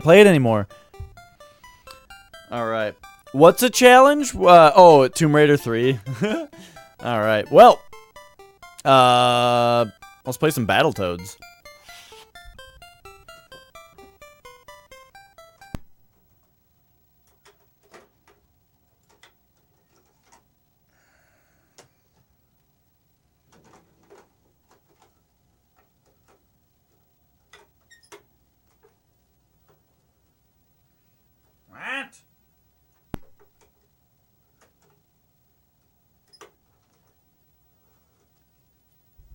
can't play it anymore. Alright. What's a challenge? Oh, Tomb Raider 3. Alright. Well. Let's play some Battletoads.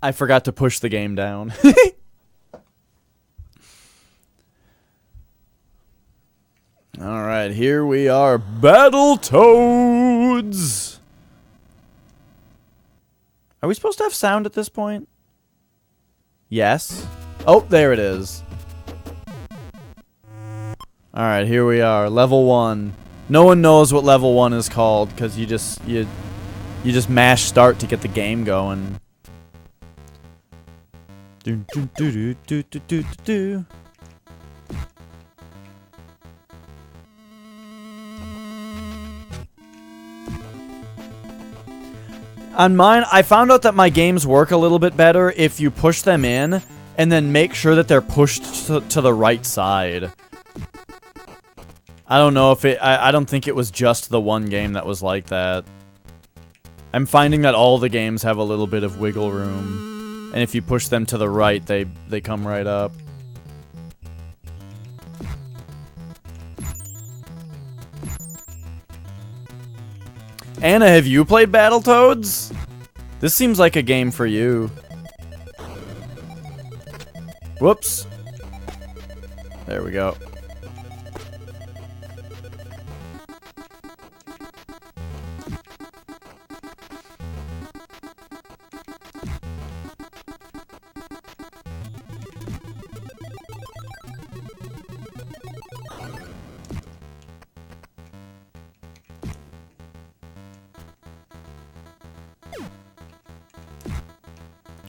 I forgot to push the game down. Alright, here we are. Battletoads! Are we supposed to have sound at this point? Yes. Oh, there it is. Alright, here we are. Level 1. No one knows what level 1 is called, because you just mash start to get the game going. Do do do do do do do. On mine, I found out that my games work a little bit better if you push them in and then make sure that they're pushed to the right side. I don't know if it... I don't think it was just the one game that was like that. I'm finding that all the games have a little bit of wiggle room. And if you push them to the right, they come right up. Anna, have you played Battletoads? This seems like a game for you. Whoops. There we go.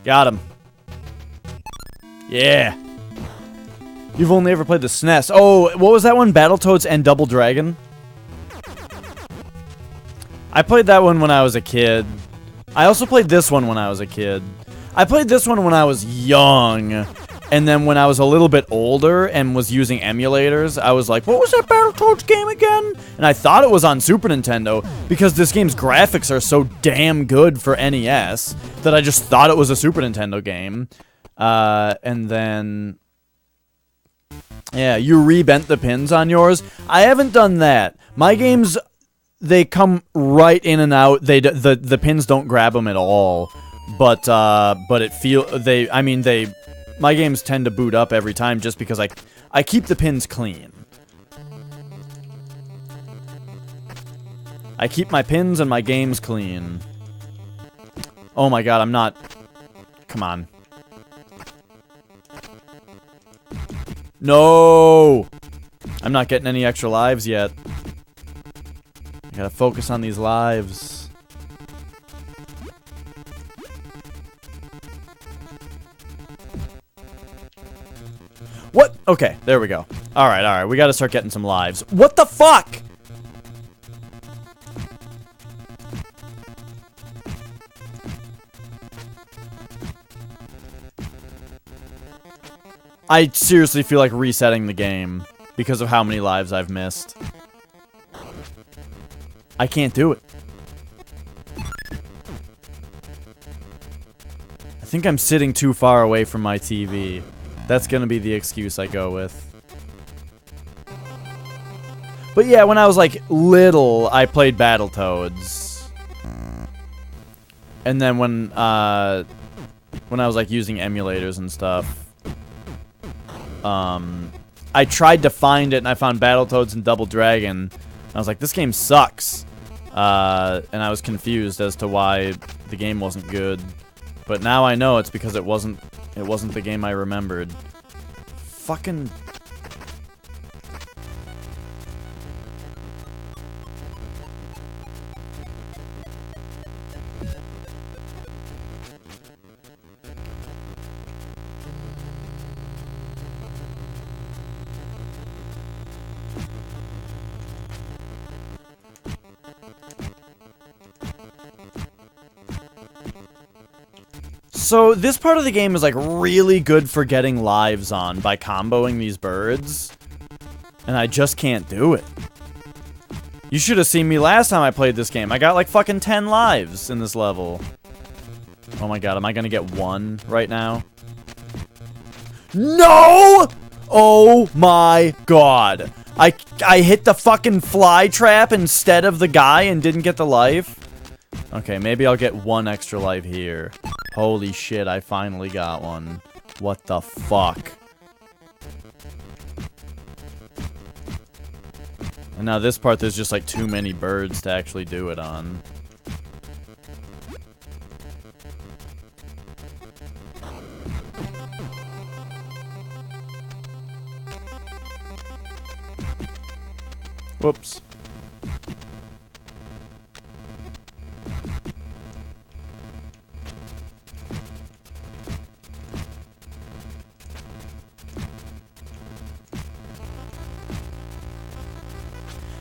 Got him. Yeah. You've only ever played the SNES. Oh, what was that one? Battletoads and Double Dragon? I played that one when I was a kid. I also played this one when I was a kid. I played this one when I was young. And then when I was a little bit older and was using emulators, I was like, what was that Battletoads game again? And I thought it was on Super Nintendo because this game's graphics are so damn good for NES that I just thought it was a Super Nintendo game. And then... yeah, you rebent the pins on yours. I haven't done that. My games, they come right in and out. The pins don't grab them at all. But my games tend to boot up every time just because I keep the pins clean. I keep my pins and my games clean. Oh my god, I'm not... come on. No! I'm not getting any extra lives yet. I gotta focus on these lives. What? Okay, there we go. Alright, we gotta start getting some lives. What the fuck?! I seriously feel like resetting the game because of how many lives I've missed. I can't do it. I think I'm sitting too far away from my TV. That's gonna be the excuse I go with. But yeah, when I was like little, I played Battletoads. And then when I was like using emulators and stuff, I tried to find it and I found Battletoads and Double Dragon. I was like, this game sucks. And I was confused as to why the game wasn't good. But now I know it's because it wasn't the game I remembered. Fucking... So, this part of the game is, like, really good for getting lives on by comboing these birds. And I just can't do it. You should have seen me last time I played this game. I got, like, fucking 10 lives in this level. Oh my god, am I gonna get one right now? No! Oh my god. I hit the fucking fly trap instead of the guy and didn't get the life? Okay, maybe I'll get one extra life here. Holy shit, I finally got one. What the fuck? And now this part, there's just like too many birds to actually do it on. Whoops.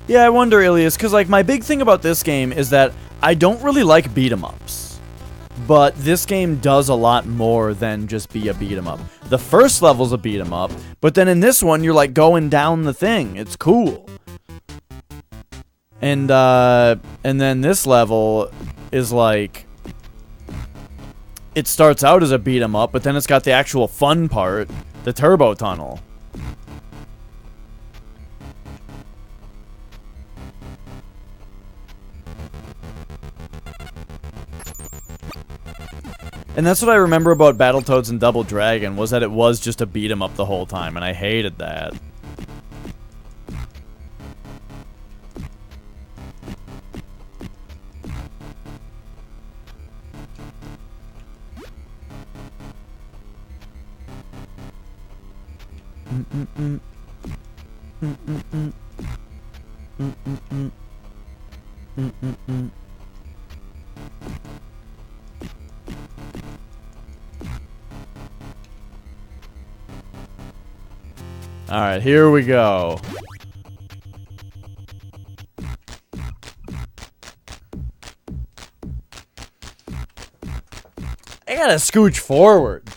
Yeah, I wonder, Ilias, because, like, my big thing about this game is that I don't really like beat-em-ups. But this game does a lot more than just be a beat-em-up. The first level's a beat-em-up, but then in this one, you're, like, going down the thing. It's cool. And then this level is, like... It starts out as a beat-em-up, but then it's got the actual fun part, the turbo tunnel. And that's what I remember about Battletoads and Double Dragon, was that it was just a beat 'em up the whole time, and I hated that. Alright, here we go. I gotta scooch forward.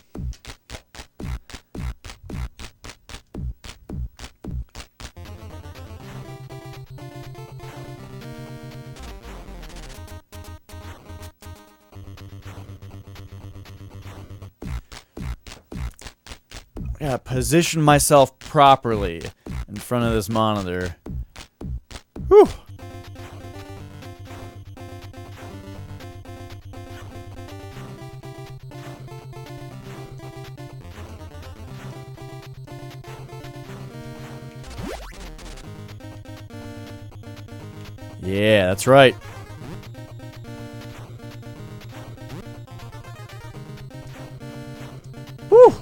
I gotta position myself properly in front of this monitor. Whew. Yeah, that's right. Whew.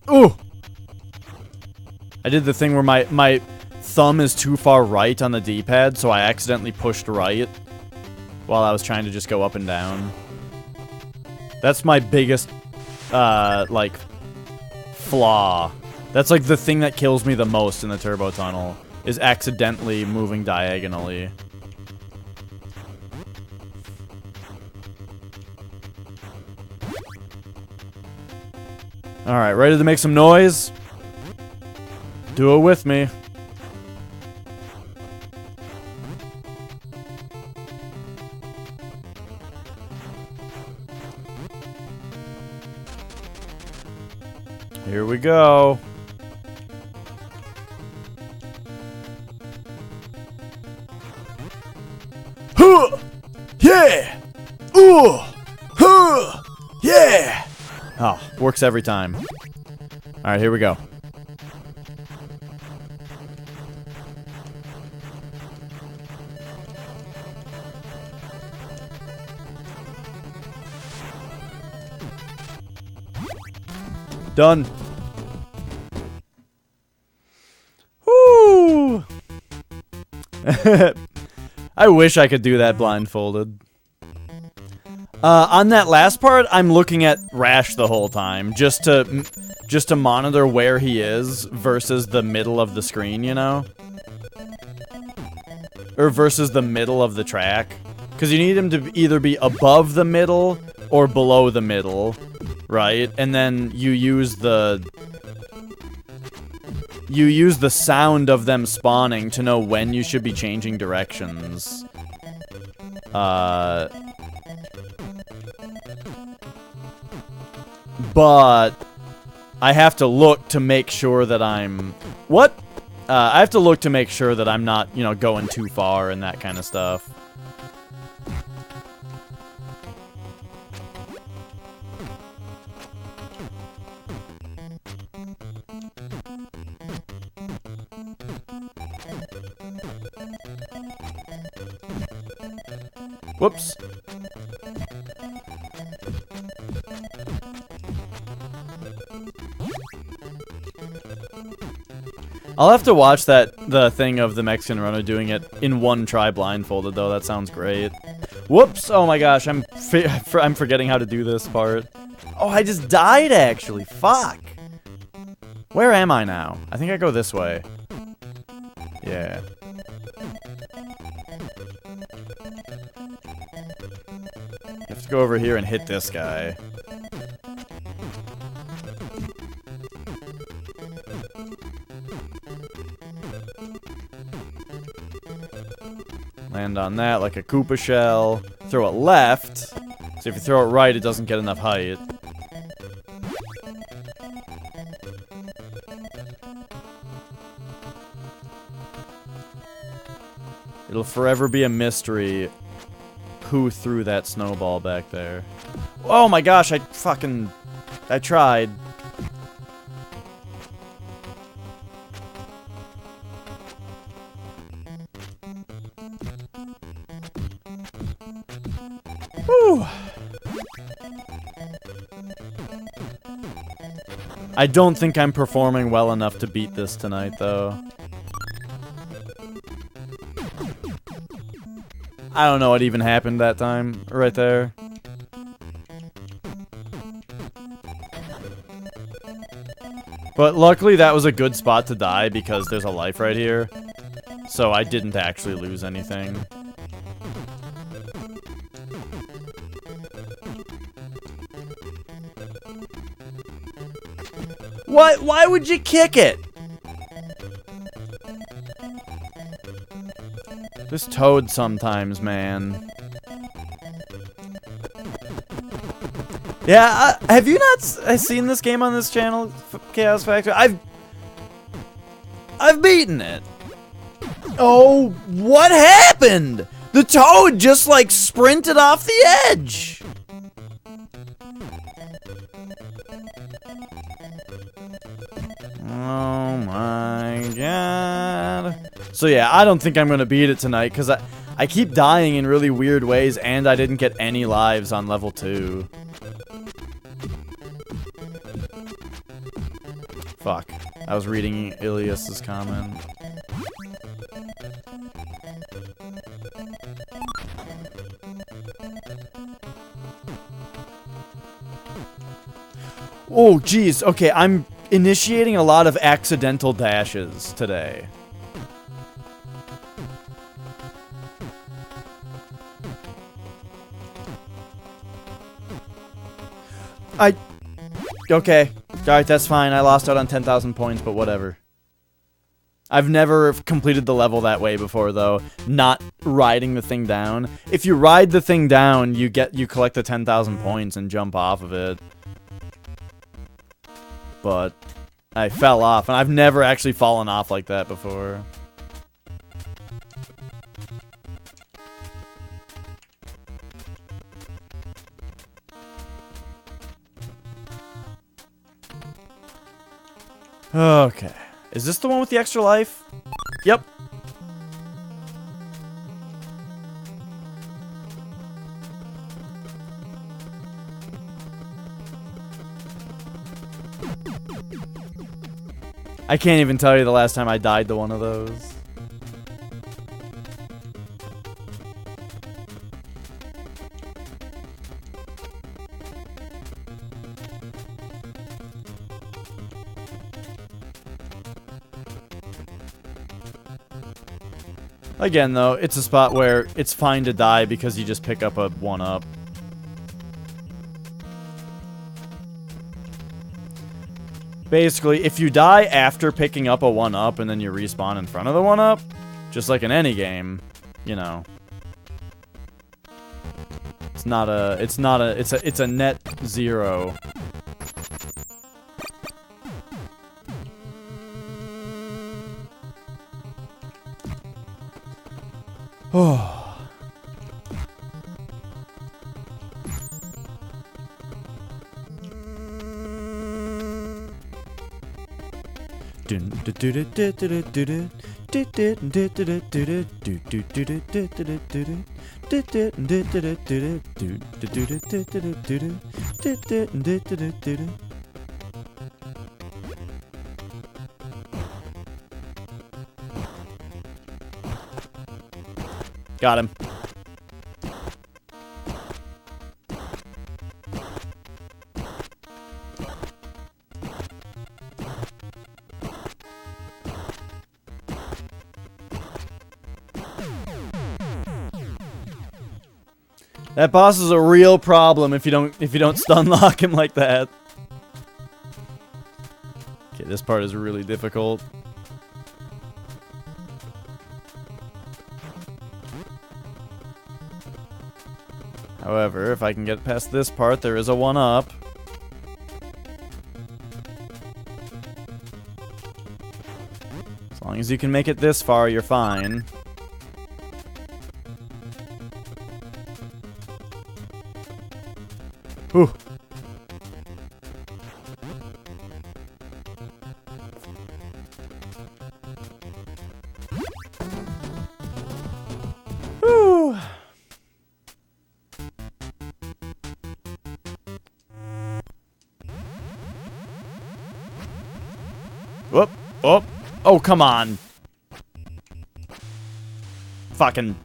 Ooh! I did the thing where my thumb is too far right on the D-pad, so I accidentally pushed right while I was trying to just go up and down. That's my biggest, like, flaw. That's, like, the thing that kills me the most in the turbo tunnel, is accidentally moving diagonally. Alright, ready to make some noise? Do it with me. Here we go. Huh! Yeah! Ooh! Huh! Yeah! Oh, works every time. Alright, here we go. Done. Woo! I wish I could do that blindfolded. On that last part, I'm looking at Rash the whole time, just to monitor where he is versus the middle of the screen, you know? Or versus the middle of the track. Because you need him to either be above the middle or below the middle, right? And then you use the sound of them spawning to know when you should be changing directions. But I have to look to make sure that I'm... What? I have to look to make sure that I'm not, you know, going too far and that kind of stuff. Whoops. I'll have to watch the thing of the Mexican runner doing it in one try blindfolded, though. That sounds great. Whoops! Oh my gosh, I'm forgetting how to do this part. Oh, I just died, actually. Fuck! Where am I now? I think I go this way. Yeah. You have to go over here and hit this guy. Land on that like a Koopa shell. Throw it left. So if you throw it right, it doesn't get enough height. It'll forever be a mystery who threw that snowball back there. Oh my gosh, I tried. Whew. I don't think I'm performing well enough to beat this tonight, though. I don't know what even happened that time, right there. But luckily that was a good spot to die because there's a life right here. So I didn't actually lose anything. What? Why would you kick it? This Toad sometimes, man. Yeah, have you not seen this game on this channel, Chaos Factor? I've beaten it. Oh, what happened? The Toad just, like, sprinted off the edge. Oh my god. So yeah, I don't think I'm gonna beat it tonight, because I keep dying in really weird ways, and I didn't get any lives on level 2. Fuck. I was reading Ilias's comment. Oh, geez. Okay, I'm initiating a lot of accidental dashes today. Okay. Alright, that's fine. I lost out on 10,000 points, but whatever. I've never completed the level that way before, though. Not riding the thing down. If you ride the thing down, you collect the 10,000 points and jump off of it. But I fell off, and I've never actually fallen off like that before. Okay. Is this the one with the extra life? Yep. I can't even tell you the last time I died to one of those. Again, though, it's a spot where it's fine to die because you just pick up a 1-up. Basically, if you die after picking up a 1-up and then you respawn in front of the 1-up, just like in any game, you know. It's a net 0. Oh. Got him. That boss is a real problem if you don't stun lock him like that. Okay, this part is really difficult. However, if I can get past this part, there is a 1-up. As long as you can make it this far, you're fine. Whew. Whew. Whoop. Oh. Oh, come on. Fucking.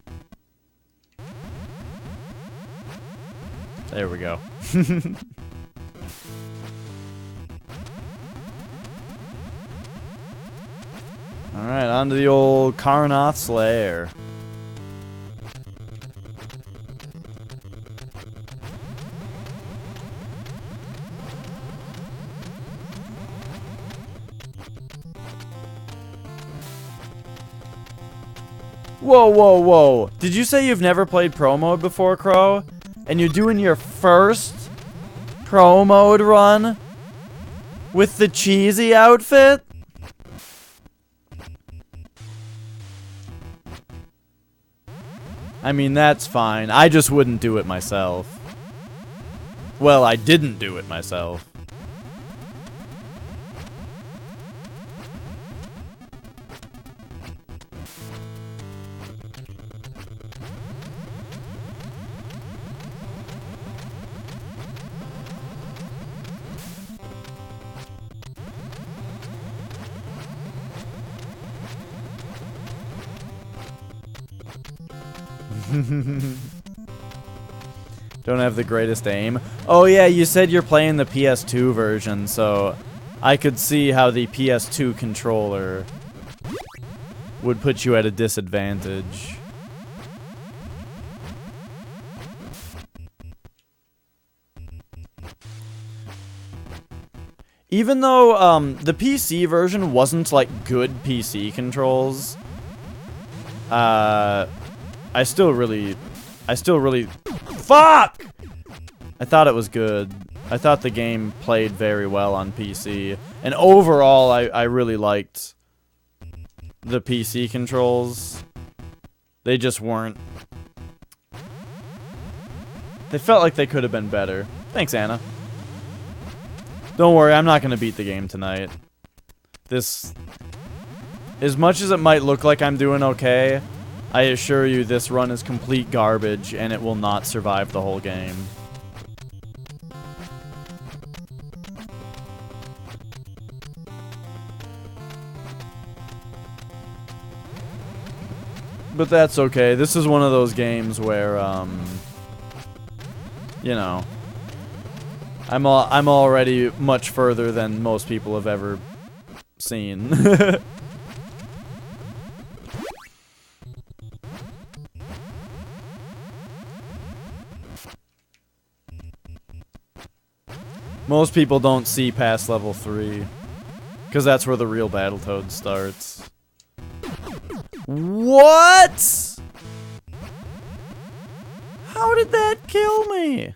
There we go. Alright, on to the old Karnoth's lair. Whoa, whoa, whoa. Did you say you've never played Pro Mode before, Crow? And you're doing your first Pro Mode run with the cheesy outfit? I mean, that's fine. I just wouldn't do it myself. Well, I didn't do it myself. Don't have the greatest aim. Oh yeah, you said you're playing the PS2 version, so I could see how the PS2 controller would put you at a disadvantage. Even though the PC version wasn't like good PC controls, I still really fuck! I thought it was good. I thought the game played very well on PC. And overall, I really liked the PC controls. They just weren't. They felt like they could have been better. Thanks, Anna. Don't worry, I'm not going to beat the game tonight. This, as much as it might look like I'm doing okay, I assure you this run is complete garbage and it will not survive the whole game. But that's okay. This is one of those games where, you know, I'm already much further than most people have ever seen. Most people don't see past level 3. Because that's where the real Battletoads starts. What? How did that kill me?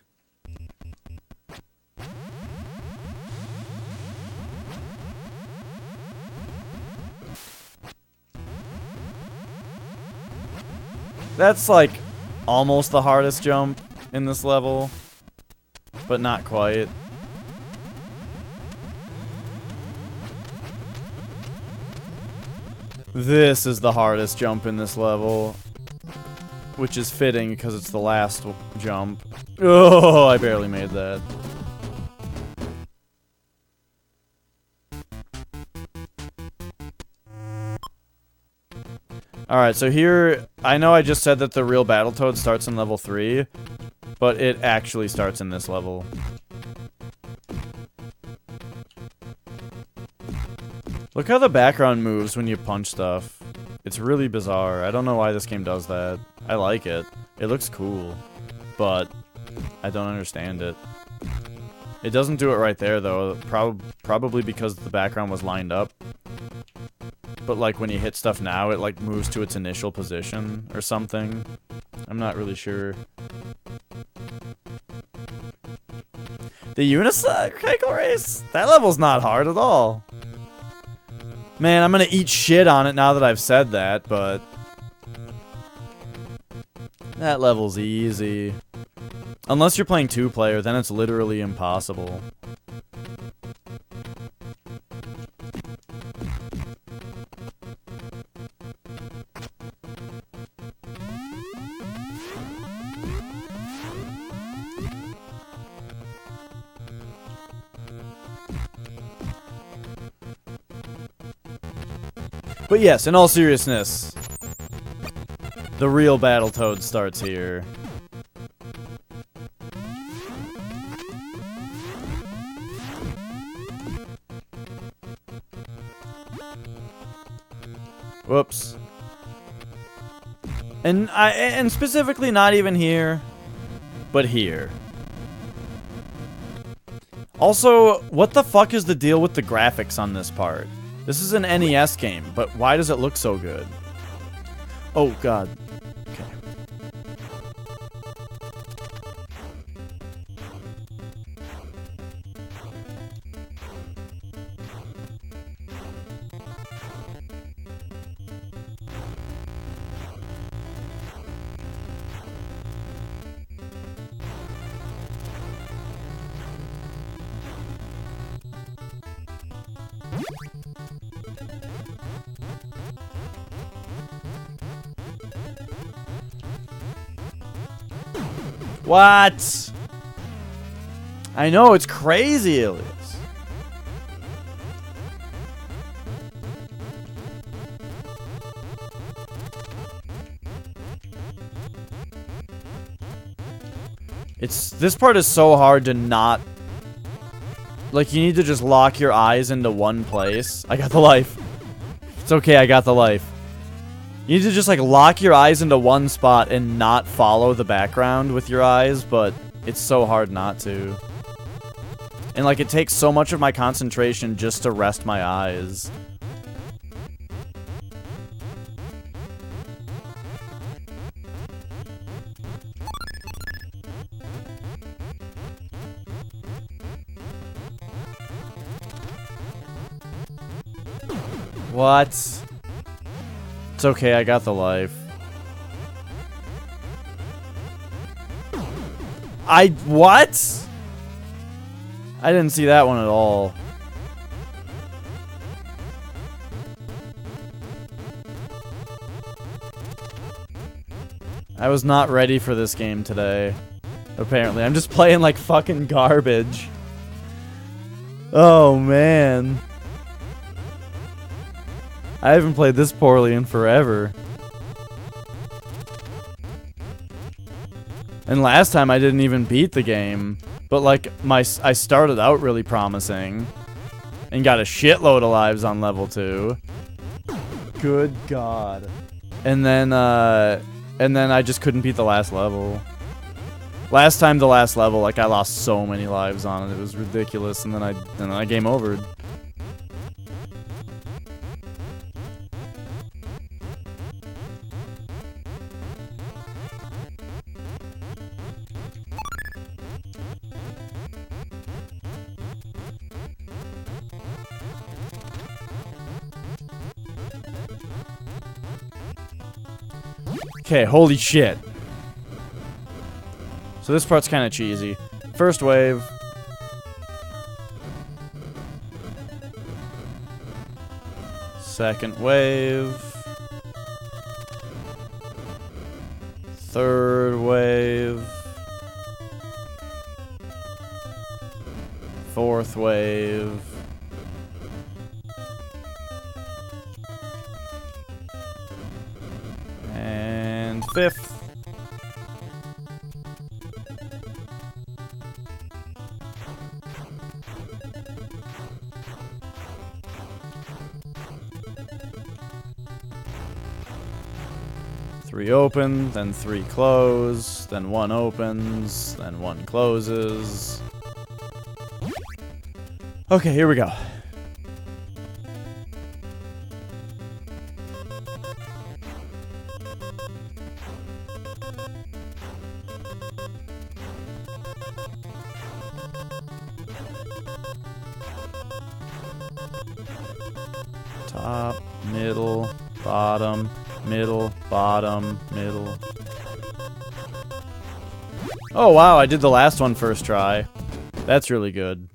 That's like almost the hardest jump in this level, but not quite. This is the hardest jump in this level, which is fitting because it's the last jump. Oh, I barely made that. Alright, so here, I know I just said that the real Battletoad starts in level 3, but it actually starts in this level. Look how the background moves when you punch stuff. It's really bizarre. I don't know why this game does that. I like it. It looks cool. But I don't understand it. It doesn't do it right there, though. Probably because the background was lined up. But, like, when you hit stuff now, it, like, moves to its initial position or something. I'm not really sure. The unicycle race? That level's not hard at all. Man, I'm gonna eat shit on it now that I've said that, but... that level's easy. Unless you're playing 2-player, then it's literally impossible. But yes, in all seriousness, the real Battletoad starts here. Whoops. And specifically not even here, but here. Also, what the fuck is the deal with the graphics on this part? This is an NES game, but why does it look so good? Oh, God. Okay. What? I know, it's crazy, Elias. This part is so hard to not... like, you need to just lock your eyes into one place. I got the life. It's okay, I got the life. You need to just, like, lock your eyes into one spot and not follow the background with your eyes, but it's so hard not to. And, like, it takes so much of my concentration just to rest my eyes. What? It's okay, I got the life. What? I didn't see that one at all. I was not ready for this game today. Apparently, I'm just playing like fucking garbage. Oh, man. I haven't played this poorly in forever. And last time I didn't even beat the game. But like, I started out really promising. And got a shitload of lives on level 2. Good God. And then I just couldn't beat the last level. Last time the last level, like, I lost so many lives on it. It was ridiculous, and then I game overed. Okay, holy shit. So this part's kind of cheesy. First wave. Second wave. Third wave. Fourth wave. And fifth. Three open, then three close, then one opens, then one closes. Okay, here we go. Top, middle, bottom, middle, bottom, middle. Oh wow, I did the last one first try. That's really good.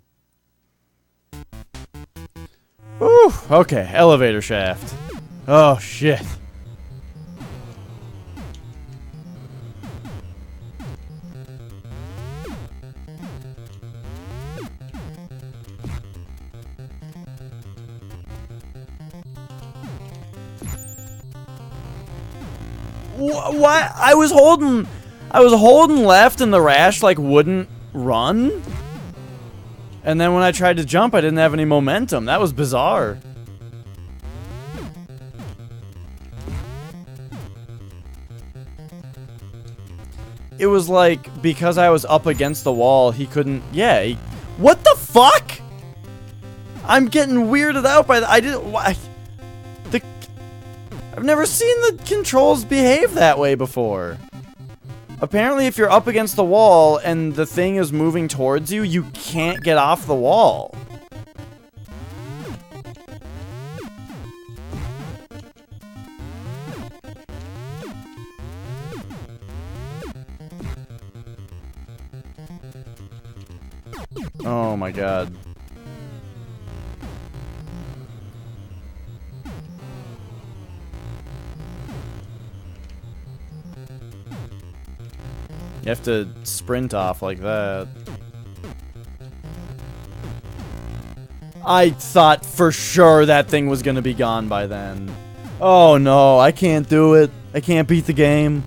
Whew, okay, elevator shaft. Oh shit. Why? I was holding left and the rash like wouldn't run. And then when I tried to jump, I didn't have any momentum. That was bizarre. It was like, because I was up against the wall, he couldn't... Yeah, what the fuck? I'm getting weirded out by that. I didn't... Why? I've never seen the controls behave that way before. Apparently, if you're up against the wall and the thing is moving towards you, you can't get off the wall. Oh my god. You have to sprint off like that. I thought for sure that thing was gonna be gone by then. Oh no, I can't do it. I can't beat the game.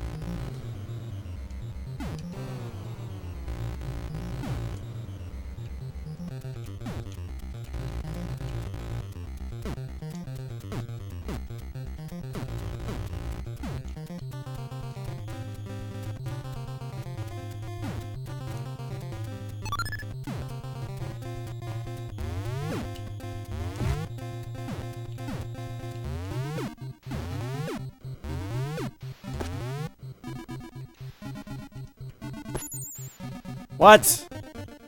What?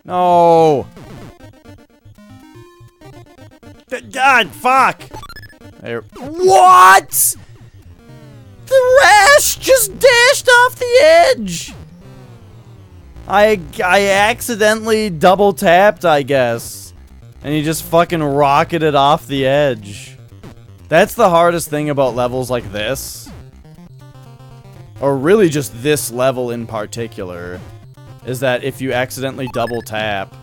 No. God, fuck. There. What? The rash just dashed off the edge. I accidentally double tapped, I guess. And he just fucking rocketed off the edge. That's the hardest thing about levels like this. Or really just this level in particular. Is that if you accidentally double tap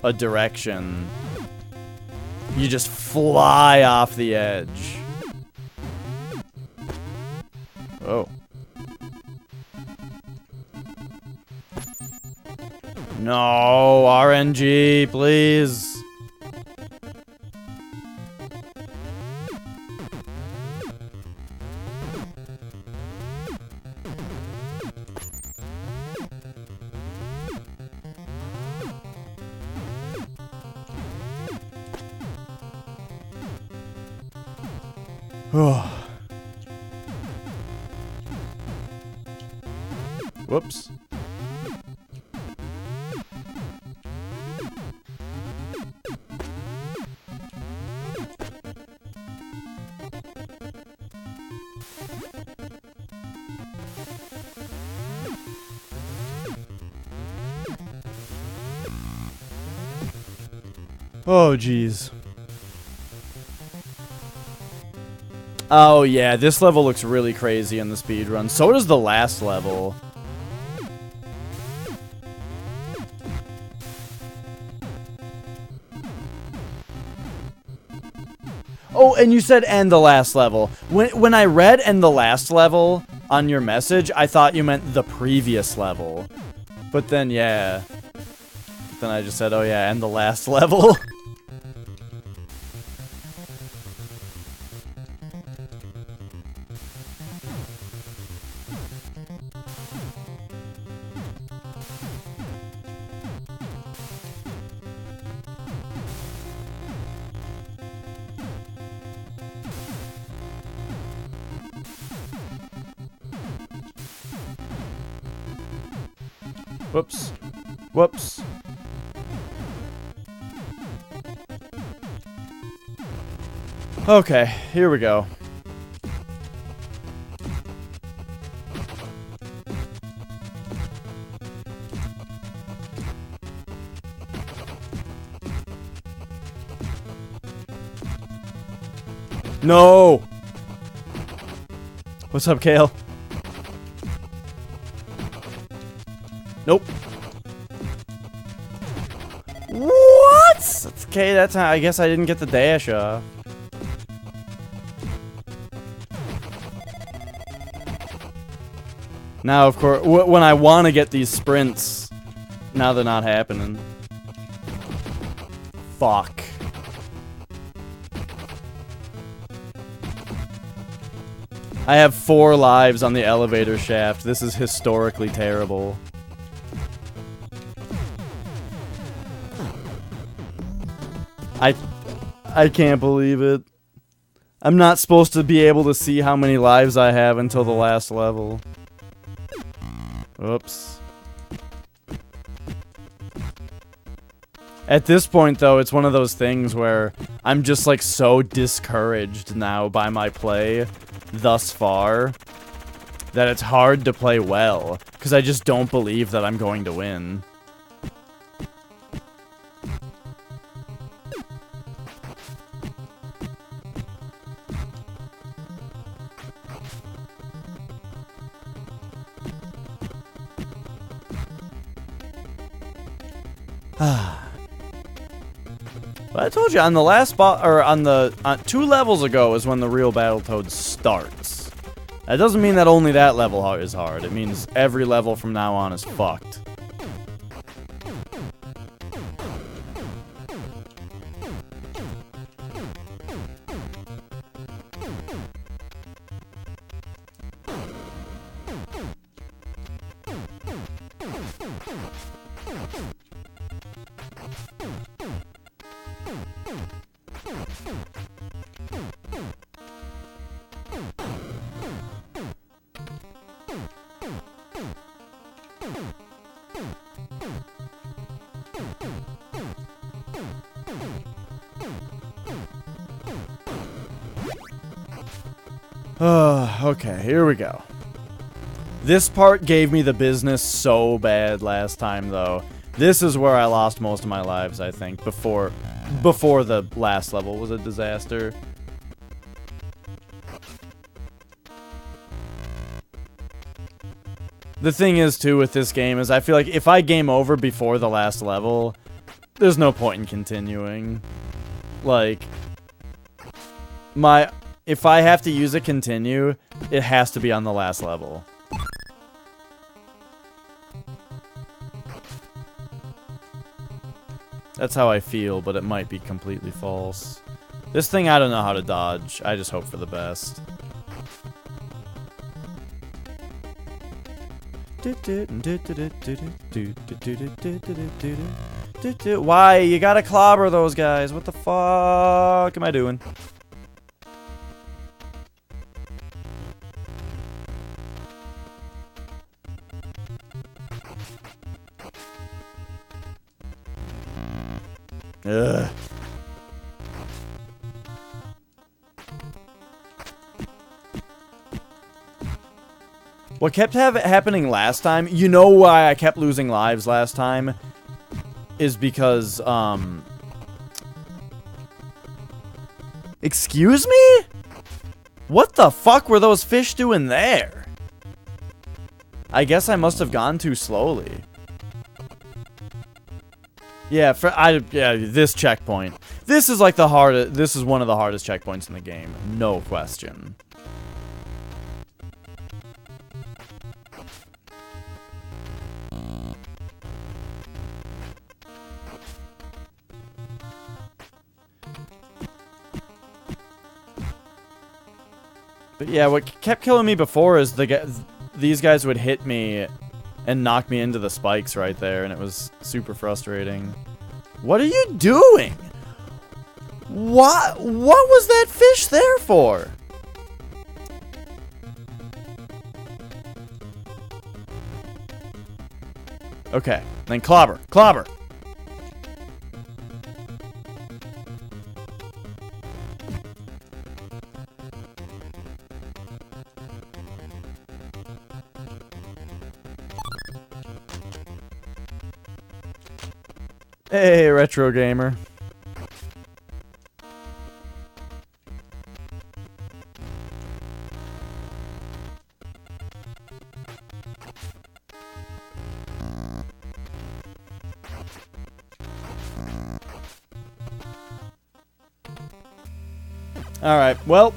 a direction, you just fly off the edge. Oh. No, RNG, please. Whoops. Oh, jeez. Oh, yeah, this level looks really crazy in the speedrun. So does the last level. Oh, and you said end the last level. When I read end the last level on your message, I thought you meant the previous level. But then, yeah. Then I just said, oh yeah, end the last level. Whoops. Whoops. Okay, here we go. No! What's up, Kale? Nope. What? Okay, that's how, I guess I didn't get the dash off. Now, of course, when I want to get these sprints, now they're not happening. Fuck. I have 4 lives on the elevator shaft. This is historically terrible. I can't believe it. I'm not supposed to be able to see how many lives I have until the last level. Oops. At this point, though, it's one of those things where I'm just, like, so discouraged now by my play thus far that it's hard to play well, because I just don't believe that I'm going to win. But I told you on the last spot, or on the 2 levels ago is when the real Battletoads starts. That doesn't mean that only that level is hard. It means every level from now on is fucked. Okay, here we go. This part gave me the business so bad last time, though. This is where I lost most of my lives, I think, before the last level was a disaster. The thing is, too, with this game is I feel like if I game over before the last level, there's no point in continuing. Like, if I have to use a continue, it has to be on the last level. That's how I feel, but it might be completely false. This thing, I don't know how to dodge. I just hope for the best. Why? You gotta clobber those guys. What the fuck am I doing? Ugh. What kept happening last time, you know why I kept losing lives last time? Is because, excuse me? What the fuck were those fish doing there? I guess I must have gone too slowly. Yeah, this checkpoint. This is like the hardest, this is one of the hardest checkpoints in the game. No question. But yeah, what kept killing me before is these guys would hit me and knock me into the spikes right there, and it was super frustrating. What are you doing? What was that fish there for? Okay, then clobber. Hey, retro gamer. Alright, well.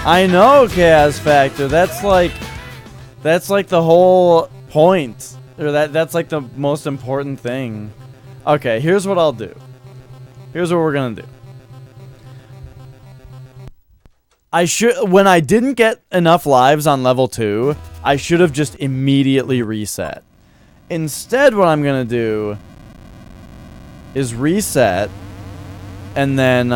I know, Chaos Factor. That's like the whole point. Or that's like the most important thing. Okay, here's what I'll do. Here's what we're gonna do. When I didn't get enough lives on level 2, I should have just immediately reset. Instead, what I'm gonna do is reset and then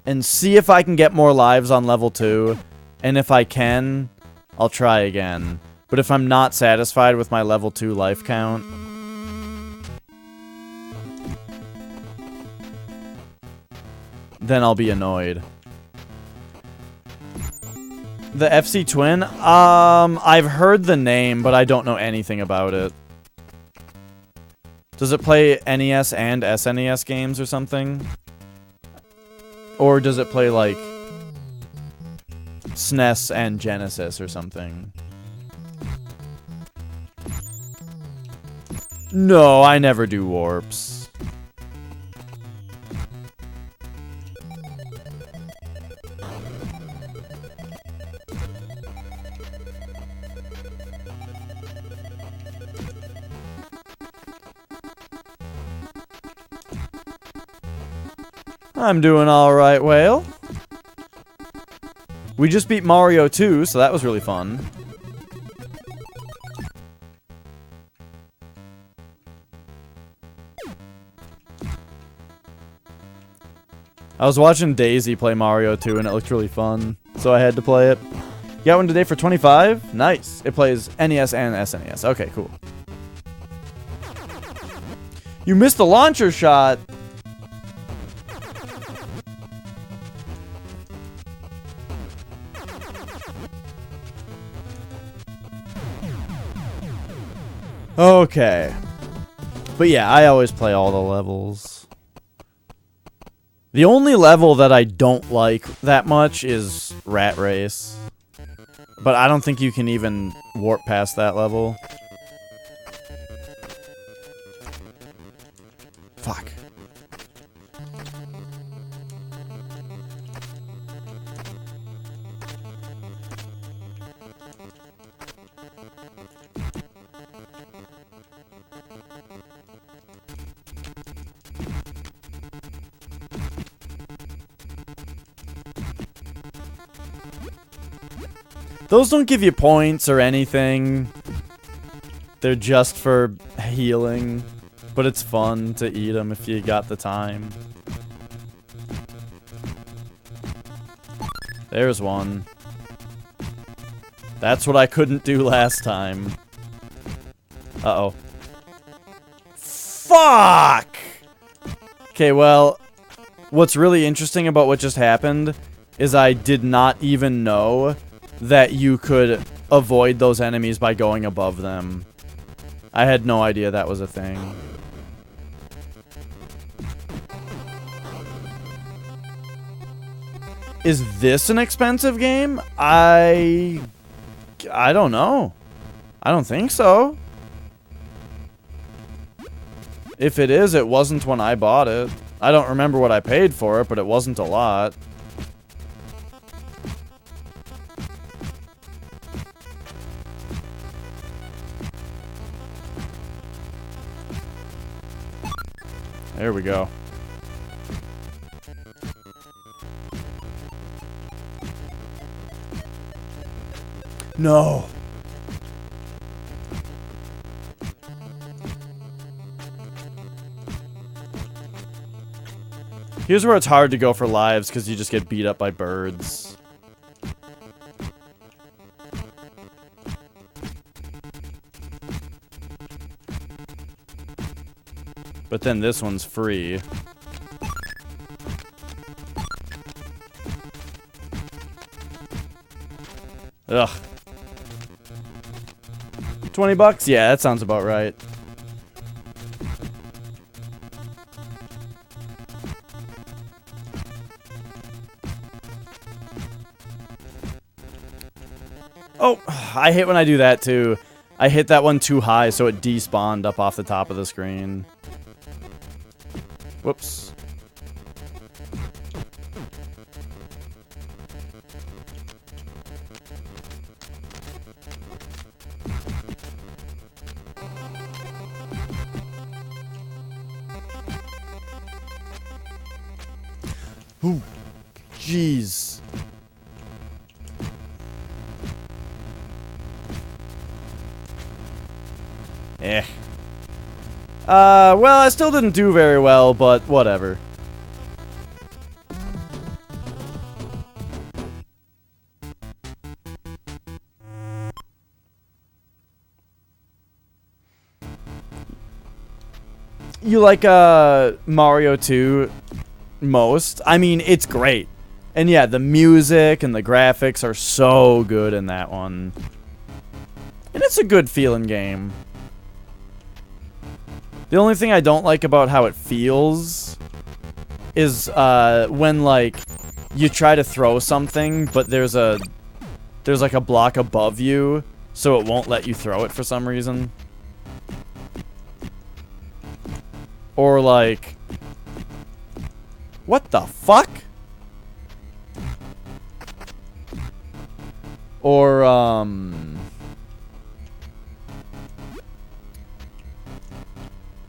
and see if I can get more lives on level 2, and if I can, I'll try again. But if I'm not satisfied with my level 2 life count, then I'll be annoyed. The FC Twin? I've heard the name, but I don't know anything about it. Does it play NES and SNES games or something? Or does it play, like, SNES and Genesis or something? No, I never do warps. I'm doing alright, Whale. We just beat Mario 2, so that was really fun. I was watching Daisy play Mario 2 and it looked really fun, so I had to play it. You got one today for 25? Nice. It plays NES and SNES. Okay, cool. You missed the launcher shot! Okay. But yeah, I always play all the levels. The only level that I don't like that much is Rat Race. But I don't think you can even warp past that level. Fuck. Those don't give you points or anything. They're just for healing. But it's fun to eat them if you got the time. There's one. That's what I couldn't do last time. Uh-oh. Fuck! Okay, well, what's really interesting about what just happened is I did not even know that you could avoid those enemies by going above them. I had no idea that was a thing. Is this an expensive game? I don't know. I don't think so. If it is, it wasn't when I bought it. I don't remember what I paid for it, but it wasn't a lot. There we go. No. Here's where it's hard to go for lives because you just get beat up by birds. But then this one's free. Ugh. 20 bucks? Yeah, that sounds about right. Oh, I hate when I do that too. I hit that one too high, so it despawned up off the top of the screen. Whoops. Ooh, jeez. Eh. Well, I still didn't do very well, but whatever. You like, Mario 2 most? I mean, it's great. And yeah, the music and the graphics are so good in that one. And it's a good feeling game. The only thing I don't like about how it feels is when like you try to throw something, but there's like a block above you, so it won't let you throw it for some reason. Or like, what the fuck? Or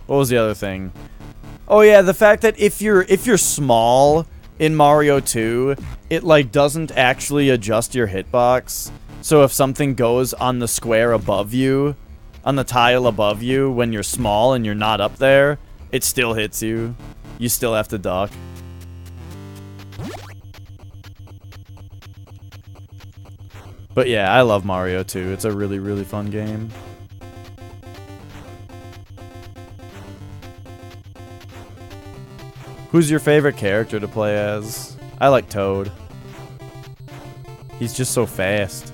what was the other thing? Oh yeah, the fact that if you're small in Mario 2, it like doesn't actually adjust your hitbox. So if something goes on the square above you, on the tile above you when you're small and you're not up there, it still hits you. You still have to duck. But yeah, I love Mario 2. It's a really, really fun game. Who's your favorite character to play as? I like Toad. He's just so fast.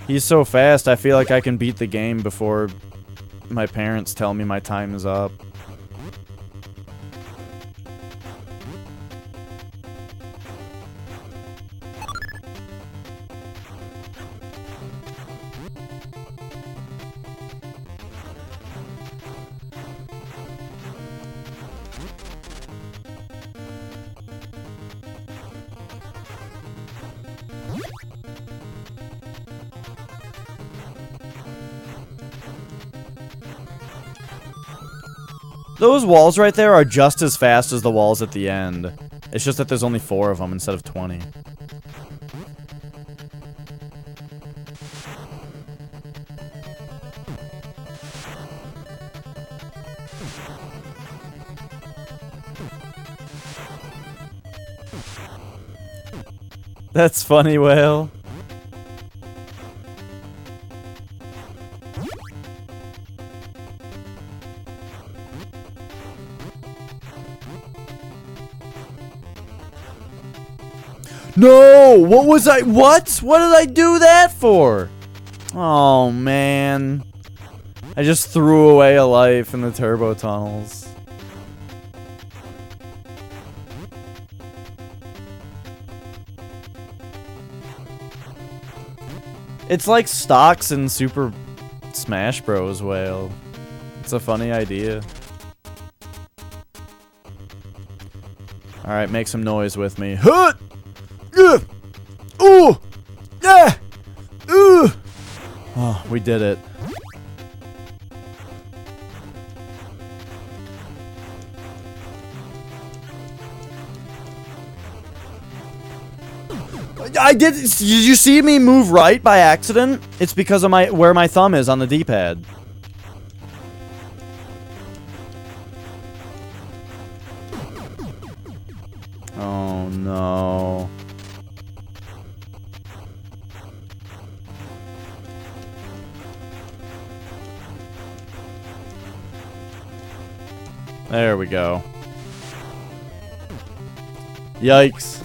He's so fast, I feel like I can beat the game before my parents tell me my time is up. Those walls right there are just as fast as the walls at the end. It's just that there's only 4 of them instead of 20. That's funny, Whale. No! What was I? What? What did I do that for? Oh, man. I just threw away a life in the turbo tunnels. It's like stocks in Super Smash Bros. Whale. It's a funny idea. Alright, make some noise with me. Huh! Ooh! Yeah! Ooh! Oh, we did it. I did. Did you see me move right by accident? It's because of where my thumb is on the D-pad. Oh no. There we go. Yikes.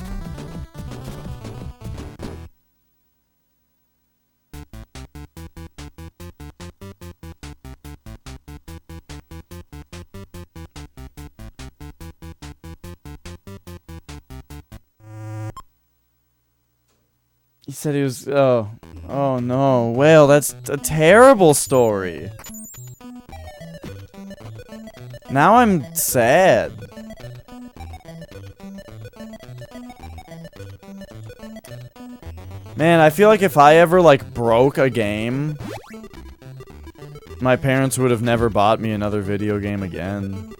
He said he was, oh no, Whale, that's a terrible story. Now I'm sad. Man, I feel like if I ever, like, broke a game, my parents would have never bought me another video game again.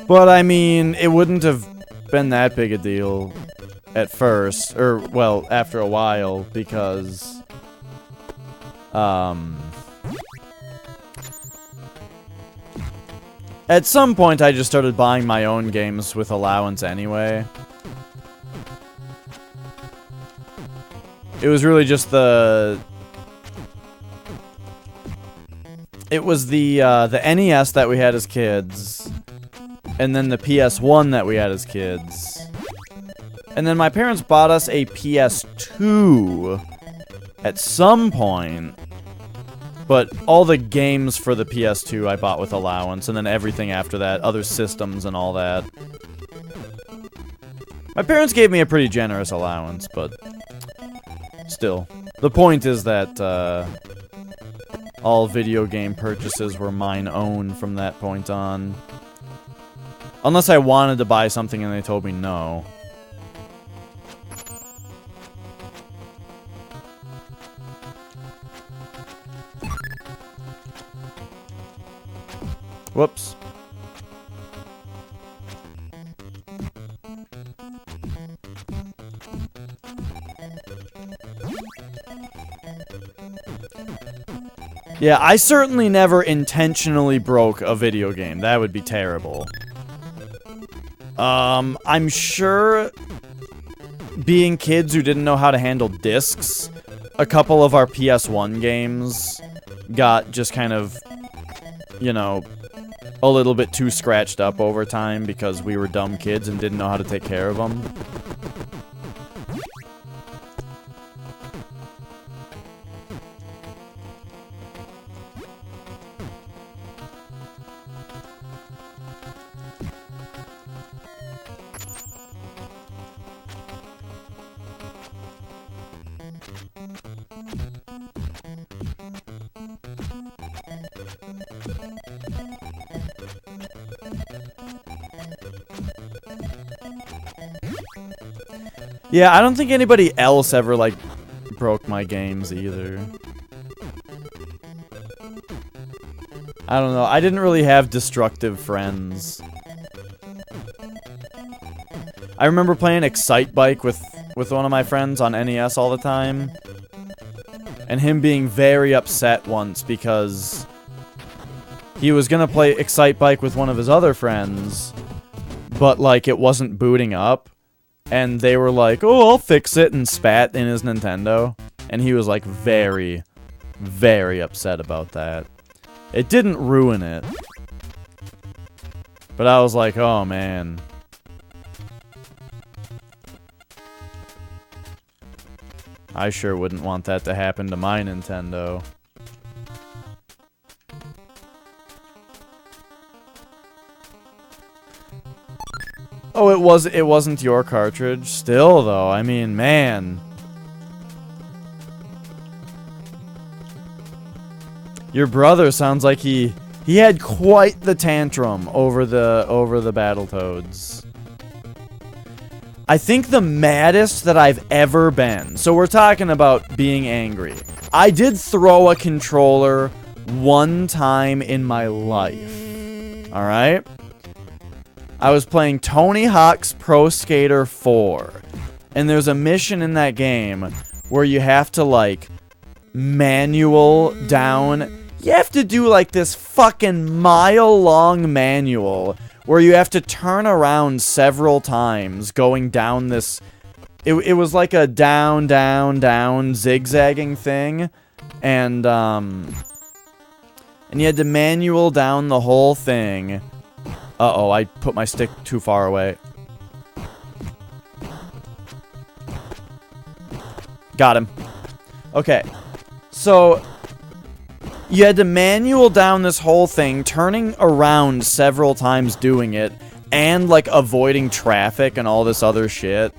But, I mean, it wouldn't have been that big a deal at first, or, well, after a while, because, at some point I just started buying my own games with allowance anyway. It was really just the NES that we had as kids, and then the PS1 that we had as kids. And then my parents bought us a PS2 at some point, but all the games for the PS2 I bought with allowance, and then everything after that, other systems and all that. My parents gave me a pretty generous allowance, but still. The point is that all video game purchases were mine own from that point on. Unless I wanted to buy something and they told me no. Whoops. Yeah, I certainly never intentionally broke a video game. That would be terrible. I'm sure being kids who didn't know how to handle discs, a couple of our PS1 games got just kind of, you know, a little bit too scratched up over time because we were dumb kids and didn't know how to take care of them. Yeah, I don't think anybody else ever, like, broke my games either. I don't know. I didn't really have destructive friends. I remember playing Excite Bike with one of my friends on NES all the time. And him being very upset once because he was gonna play Excite Bike with one of his other friends, but like it wasn't booting up. And they were like, oh, I'll fix it, and spat in his Nintendo. And he was like very, very upset about that. It didn't ruin it. But I was like, oh man. I sure wouldn't want that to happen to my Nintendo. Oh, it wasn't your cartridge. Still though, I mean, man. Your brother sounds like he had quite the tantrum over the Battletoads. I think the maddest that I've ever been. So we're talking about being angry. I did throw a controller one time in my life. Alright? I was playing Tony Hawk's Pro Skater 4. And there's a mission in that game where you have to, like, manual down. You have to do, like, this fucking mile-long manual where you have to turn around several times going down this... It was like a down, down, down zigzagging thing. And you had to manual down the whole thing. Uh-oh, I put my stick too far away. Got him. Okay. So... you had to manual down this whole thing, turning around several times doing it, and, like, avoiding traffic and all this other shit.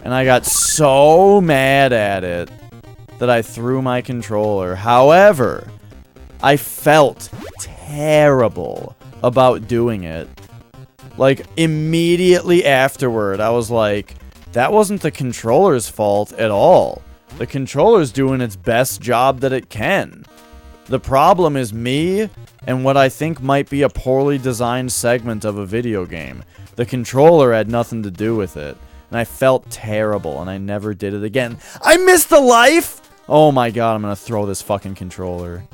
And I got so mad at it that I threw my controller. However, I felt terrible about doing it. Like, immediately afterward, I was like, that wasn't the controller's fault at all. The controller's doing its best job that it can. The problem is me and what I think might be a poorly designed segment of a video game. The controller had nothing to do with it. And I felt terrible, and I never did it again. I missed the life! Oh my god, I'm gonna throw this fucking controller.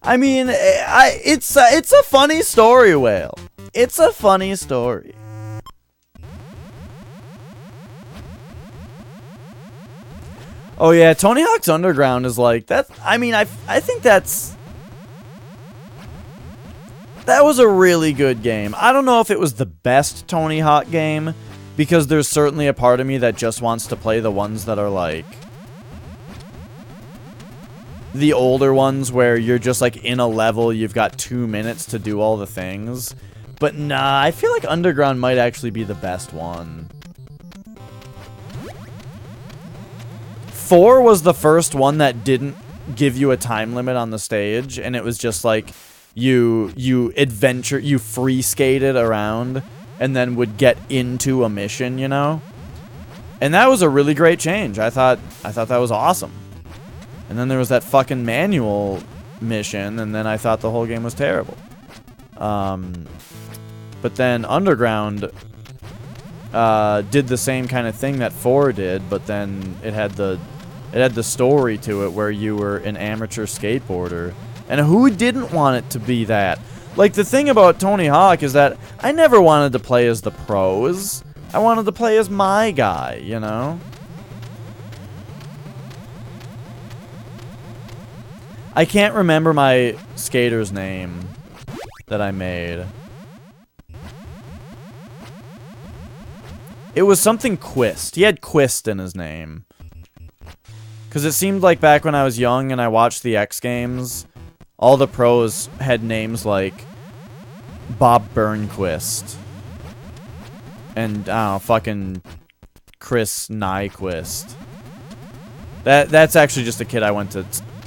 I mean, it's a funny story, Whale. It's a funny story. Oh yeah, Tony Hawk's Underground is like that. I mean, I think that was a really good game. I don't know if it was the best Tony Hawk game, because there's certainly a part of me that just wants to play the ones that are like the older ones where you're just like in a level, you've got 2 minutes to do all the things. But nah, I feel like Underground might actually be the best one. 4 was the first one that didn't give you a time limit on the stage, and it was just like you free skated around and then would get into a mission, you know? And that was a really great change. I thought that was awesome. And then there was that fucking manual mission, and then I thought the whole game was terrible. But then Underground did the same kind of thing that 4 did, but then it had the story to it where you were an amateur skateboarder. And who didn't want it to be that? Like, the thing about Tony Hawk is that I never wanted to play as the pros. I wanted to play as my guy, you know? I can't remember my skater's name that I made. It was something Quist. He had Quist in his name. Because it seemed like back when I was young and I watched the X Games, all the pros had names like Bob Burnquist. And, I don't know, fucking Chris Nyquist. That's actually just a kid I went to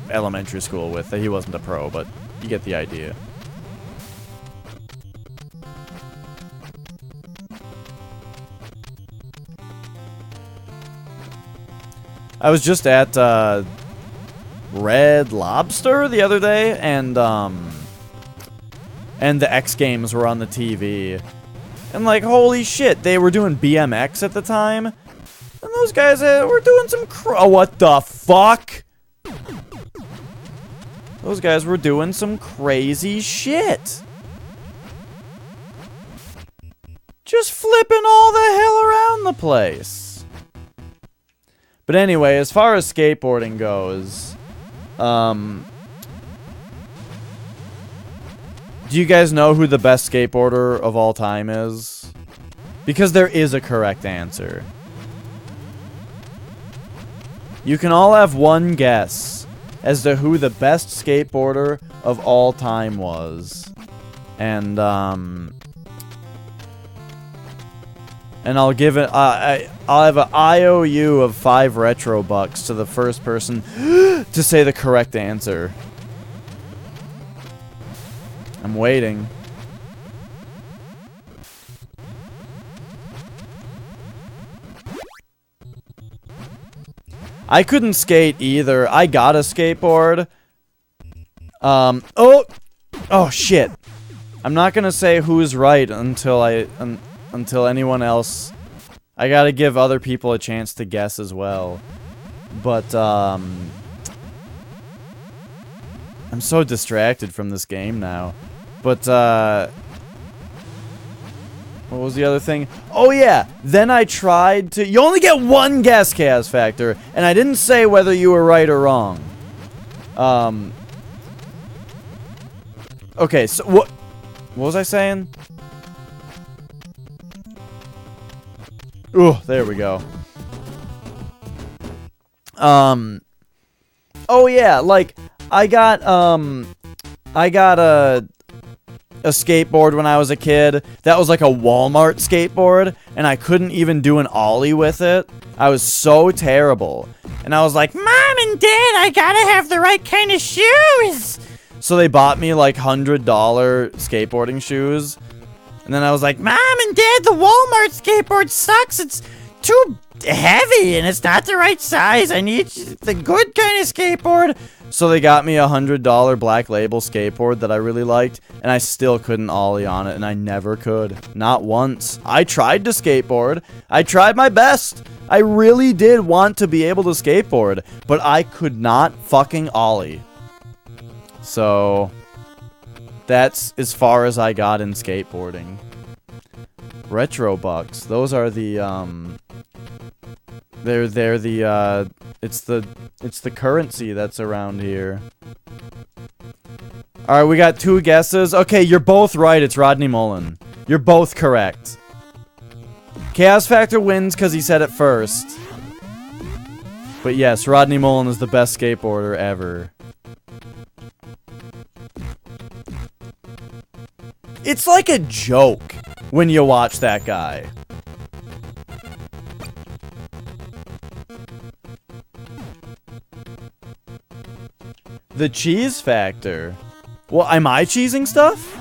elementary school with. He wasn't a pro, but you get the idea. I was just at Red Lobster the other day, and the X Games were on the TV. And like, holy shit, they were doing BMX at the time. And those guys were doing some oh, what the fuck? Those guys were doing some crazy shit. Just flipping all the hell around the place. But anyway, as far as skateboarding goes, do you guys know who the best skateboarder of all time is? Because there is a correct answer. You can all have one guess as to who the best skateboarder of all time was. And I'll give it, I'll have an IOU of 5 retro bucks to the first person to say the correct answer. I'm waiting. I couldn't skate either. I got a skateboard. Oh shit. I'm not gonna say who's right until until anyone else. I gotta give other people a chance to guess as well. But, I'm so distracted from this game now. But, what was the other thing? Oh, yeah! Then I tried to... You only get one guess, Chaos Factor, and I didn't say whether you were right or wrong. Okay, so what was I saying? Ooh, there we go. Oh yeah, like, I got a skateboard when I was a kid. That was like a Walmart skateboard, and I couldn't even do an ollie with it. I was so terrible. And I was like, Mom and Dad, I gotta have the right kind of shoes! So they bought me like $100 skateboarding shoes. And then I was like, Mom and Dad, the Walmart skateboard sucks. It's too heavy and it's not the right size. I need the good kind of skateboard. So they got me a $100 Black Label skateboard that I really liked. And I still couldn't ollie on it. And I never could. Not once. I tried to skateboard. I tried my best. I really did want to be able to skateboard. But I could not fucking ollie. So... that's as far as I got in skateboarding. Retro bucks. Those are the they're the it's the currency that's around here. All right, we got 2 guesses. Okay, you're both right. It's Rodney Mullen. You're both correct. Chaos Factor wins because he said it first. But yes, Rodney Mullen is the best skateboarder ever. It's like a joke when you watch that guy. The cheese factor. Well, am I cheesing stuff?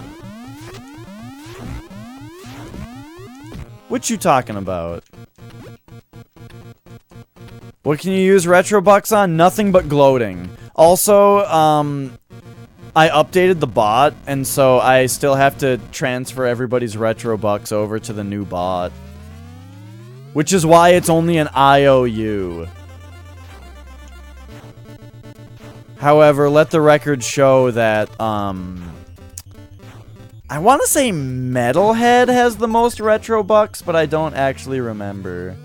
What you talking about? What can you use retro bucks on? Nothing but gloating. Also, I updated the bot, and so I still have to transfer everybody's retro bucks over to the new bot. Which is why it's only an IOU. However, let the record show that, I want to say Metalhead has the most retro bucks, but I don't actually remember.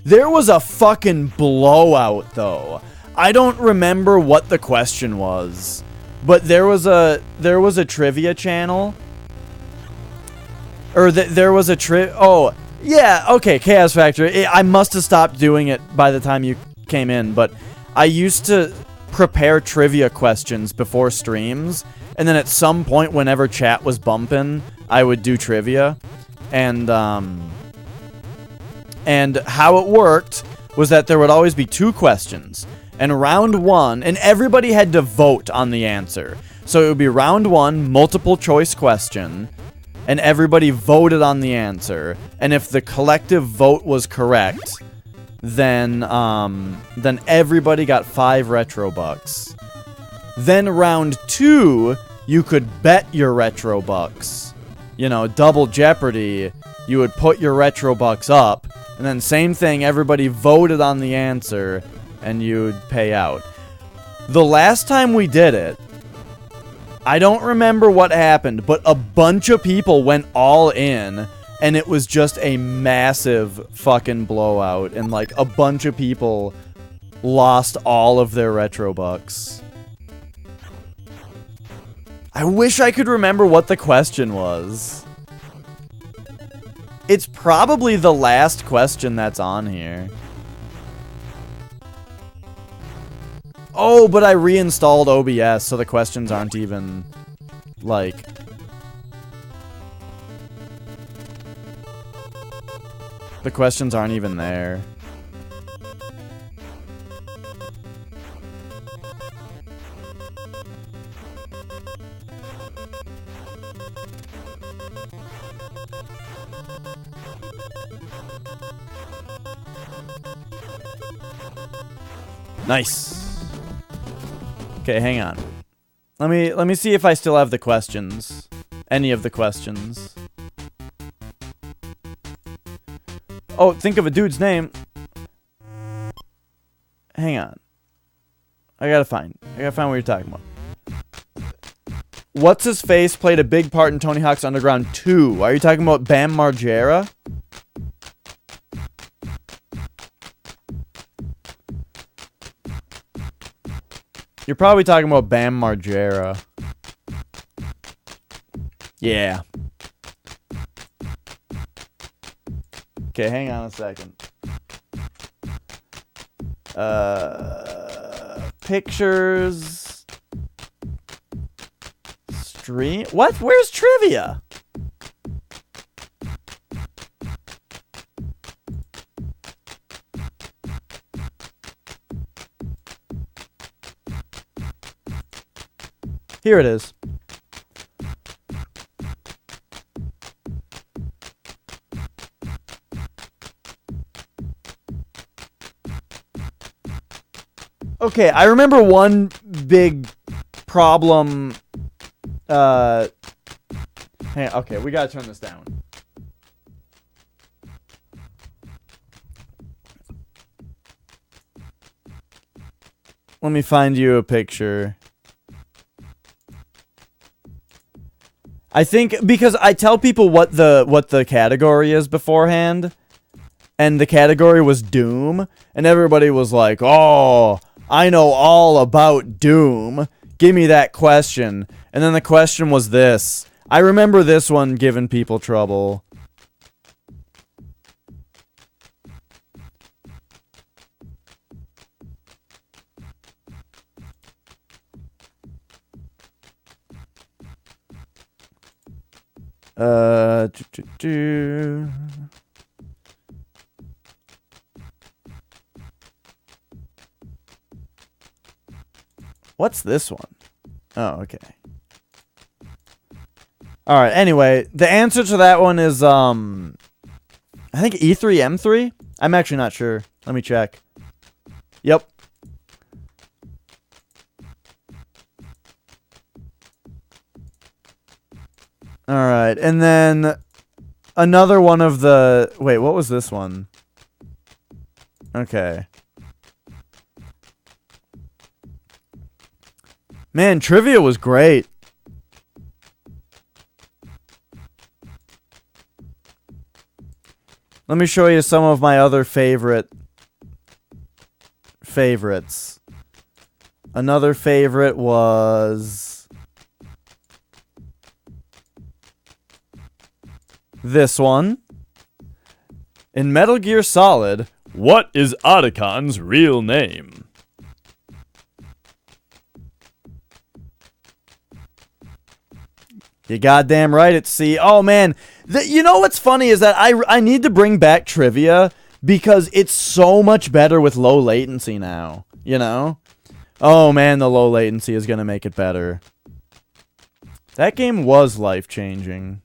There was a fucking blowout, though. I don't remember what the question was, but there was a trivia channel, or there was a oh yeah, okay, Chaos Factor. I must have stopped doing it by the time you came in, but I used to prepare trivia questions before streams, and then at some point, whenever chat was bumping, I would do trivia, and how it worked was that there would always be 2 questions. And round 1, and everybody had to vote on the answer. So it would be round 1, multiple choice question, and everybody voted on the answer. And if the collective vote was correct, then everybody got 5 retro bucks. Then round 2, you could bet your retro bucks. You know, double jeopardy. You would put your retro bucks up, and then same thing, everybody voted on the answer, and you'd pay out. The last time we did it, I don't remember what happened, but a bunch of people went all in, and it was just a massive fucking blowout, and like a bunch of people lost all of their retro bucks. I wish I could remember what the question was. It's probably the last question that's on here. Oh, but I reinstalled OBS, so the questions aren't even, like... The questions aren't even there. Nice. Okay, hang on. Let me see if I still have the questions. Any of the questions. Oh, think of a dude's name. Hang on. I gotta find what you're talking about. What's his face played a big part in Tony Hawk's Underground 2? Are you talking about Bam Margera? You're probably talking about Bam Margera. Yeah. Okay, hang on a second. Pictures. Stream. What? Where's trivia? Here it is. Okay, I remember one big problem. Hang on, okay, we gotta turn this down. Let me find you a picture. I think because I tell people what the category is beforehand, and the category was Doom, and everybody was like, "Oh, I know all about Doom. Give me that question." And then the question was this. I remember this one giving people trouble. What's this one? Oh, okay. Alright, anyway, the answer to that one is, I think E3, M3? I'm actually not sure. Let me check. Yep. Alright, and then another one of the... Wait, what was this one? Okay. Man, trivia was great. Let me show you some of my other favorites. Another favorite was... this one. In Metal Gear Solid, what is Otacon's real name? You goddamn right it's C. Oh, man. You know what's funny is that I need to bring back trivia because it's so much better with low latency now. you know? Oh man, the low latency is gonna make it better. That game was life-changing.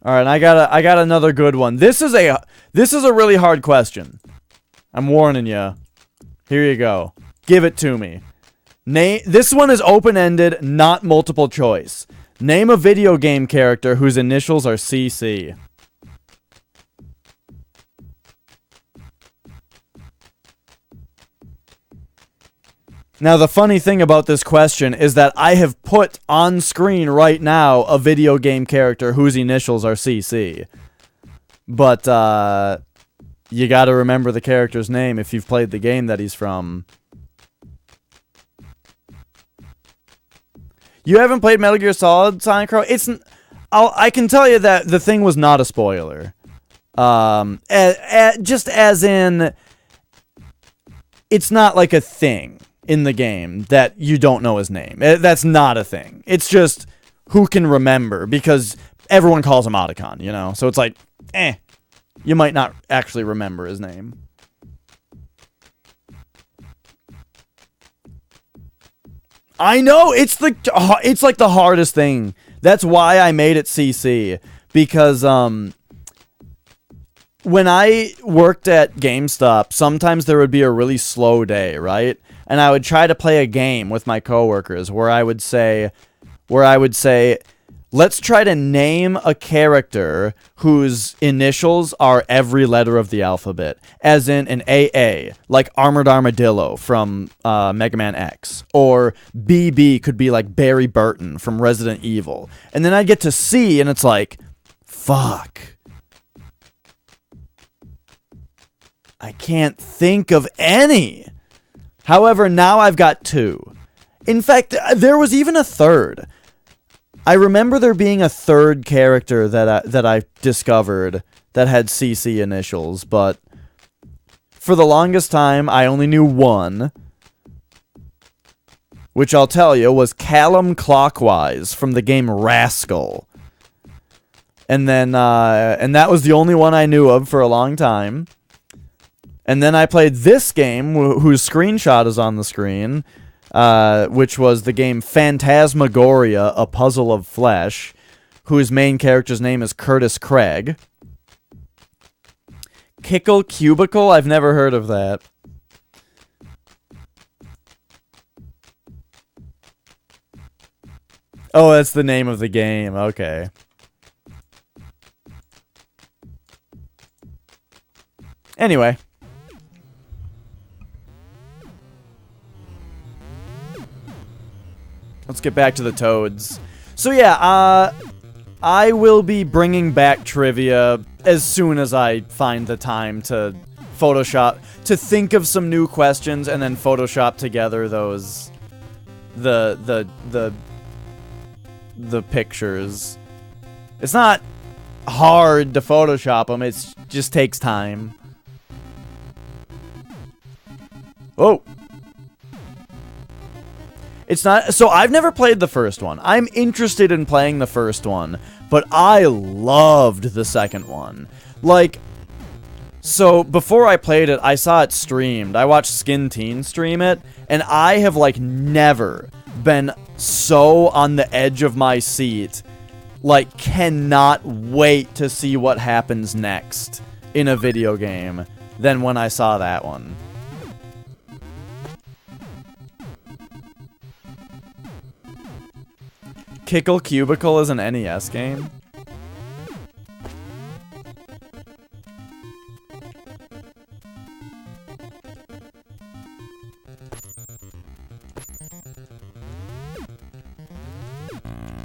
Alright, I got another good one. This is a really hard question. I'm warning you. Here you go. Give it to me. This one is open-ended, not multiple choice. Name a video game character whose initials are CC. Now, the funny thing about this question is that I have put on screen right now a video game character whose initials are CC. But, you gotta remember the character's name if you've played the game that he's from. You haven't played Metal Gear Solid, Sonic Crow? I can tell you that the thing was not a spoiler. Just as in, it's not like a thing in the game that you don't know his name. That's not a thing. It's just who can remember, because everyone calls him Otacon, you know? So it's like, you might not actually remember his name. I know, it's like the hardest thing. That's why I made it CC, because when I worked at GameStop, sometimes there would be a really slow day, right? And I would try to play a game with my coworkers where I would say, let's try to name a character whose initials are every letter of the alphabet, as in an AA, like Armored Armadillo from Mega Man X, or BB could be like Barry Burton from Resident Evil. And then I'd get to C, and it's like, fuck. I can't think of any. However, now I've got two. In fact, there was even a third. I remember there being a third character that I discovered that had CC initials, but for the longest time, I only knew one, which I'll tell you was Callum Clockwise from the game Rascal. And then, and that was the only one I knew of for a long time. And then I played this game, whose screenshot is on the screen, which was the game Phantasmagoria, A Puzzle of Flesh, whose main character's name is Curtis Craig. Kickle Cubicle? I've never heard of that. Oh, that's the name of the game. Okay. Anyway. Let's get back to the Toads. So yeah, I will be bringing back trivia as soon as I find the time to think of some new questions and then Photoshop together those, the pictures. It's not hard to Photoshop them, it just takes time. Oh! It's not, so I've never played the first one. I'm interested in playing the first one, but I loved the second one. Like, so before I played it, I saw it streamed. I watched Skin Teen stream it, and I have like never been so on the edge of my seat, like cannot wait to see what happens next in a video game than when I saw that one. Kickle Cubicle is an NES game?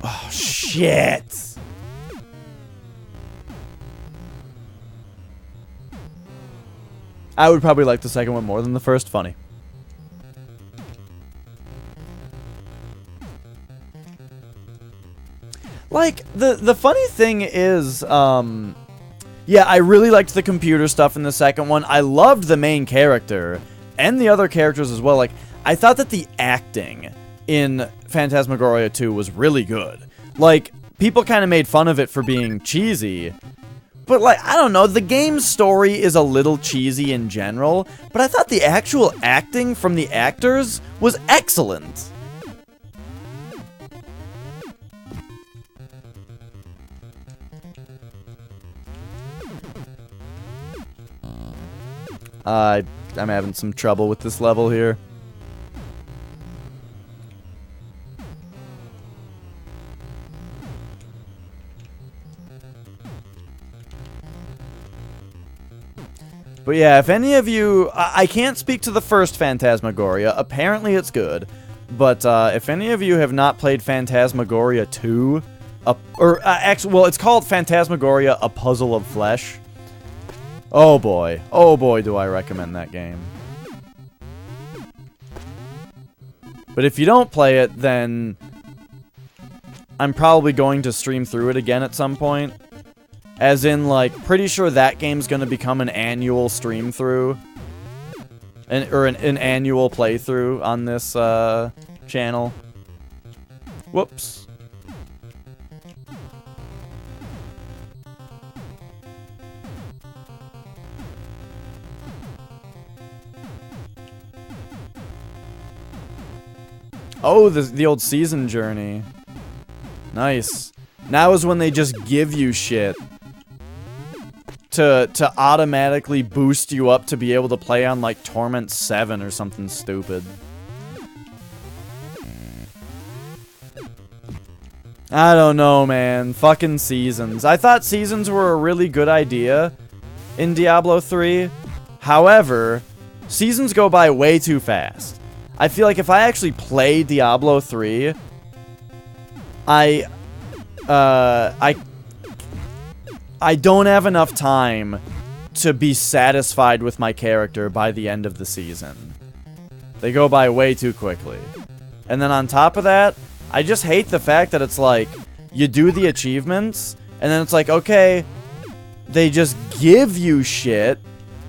Oh, shit! I would probably like the second one more than the first. Funny. Like, the funny thing is, yeah, I really liked the computer stuff in the second one. I loved the main character, and the other characters as well. Like, I thought that the acting in Phantasmagoria 2 was really good. Like, people kind of made fun of it for being cheesy, But, like, I don't know, the game's story is a little cheesy in general, but I thought the actual acting from the actors was excellent. I'm having some trouble with this level here. But yeah, if any of you... I can't speak to the first Phantasmagoria. Apparently it's good. But if any of you have not played Phantasmagoria 2... actually, well, it's called Phantasmagoria: A Puzzle of Flesh. Oh boy. Oh boy, do I recommend that game. But if you don't play it, then... I'm probably going to stream through it again at some point. As in, like, pretty sure that game's gonna become an annual stream through. Or an annual playthrough on this, channel. Whoops. Oh, the old season journey. Nice. Now is when they just give you shit. To automatically boost you up to be able to play on, like, Torment 7 or something stupid. I don't know, man. Fucking seasons. I thought seasons were a really good idea in Diablo 3. However, seasons go by way too fast. I feel like if I actually play Diablo 3, I don't have enough time to be satisfied with my character by the end of the season. They go by way too quickly. And then on top of that, I just hate the fact that it's like, you do the achievements, and then it's like, okay, they just give you shit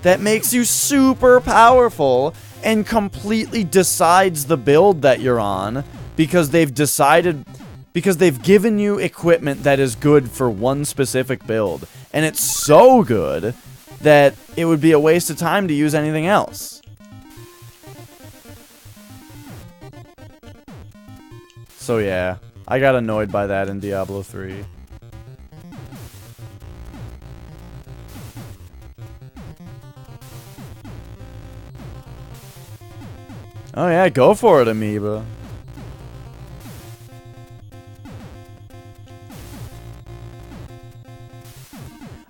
that makes you super powerful and completely decides the build that you're on because they've decided... Because they've given you equipment that is good for one specific build. And it's so good that it would be a waste of time to use anything else. So yeah, I got annoyed by that in Diablo 3. Oh yeah, go for it, Amoeba.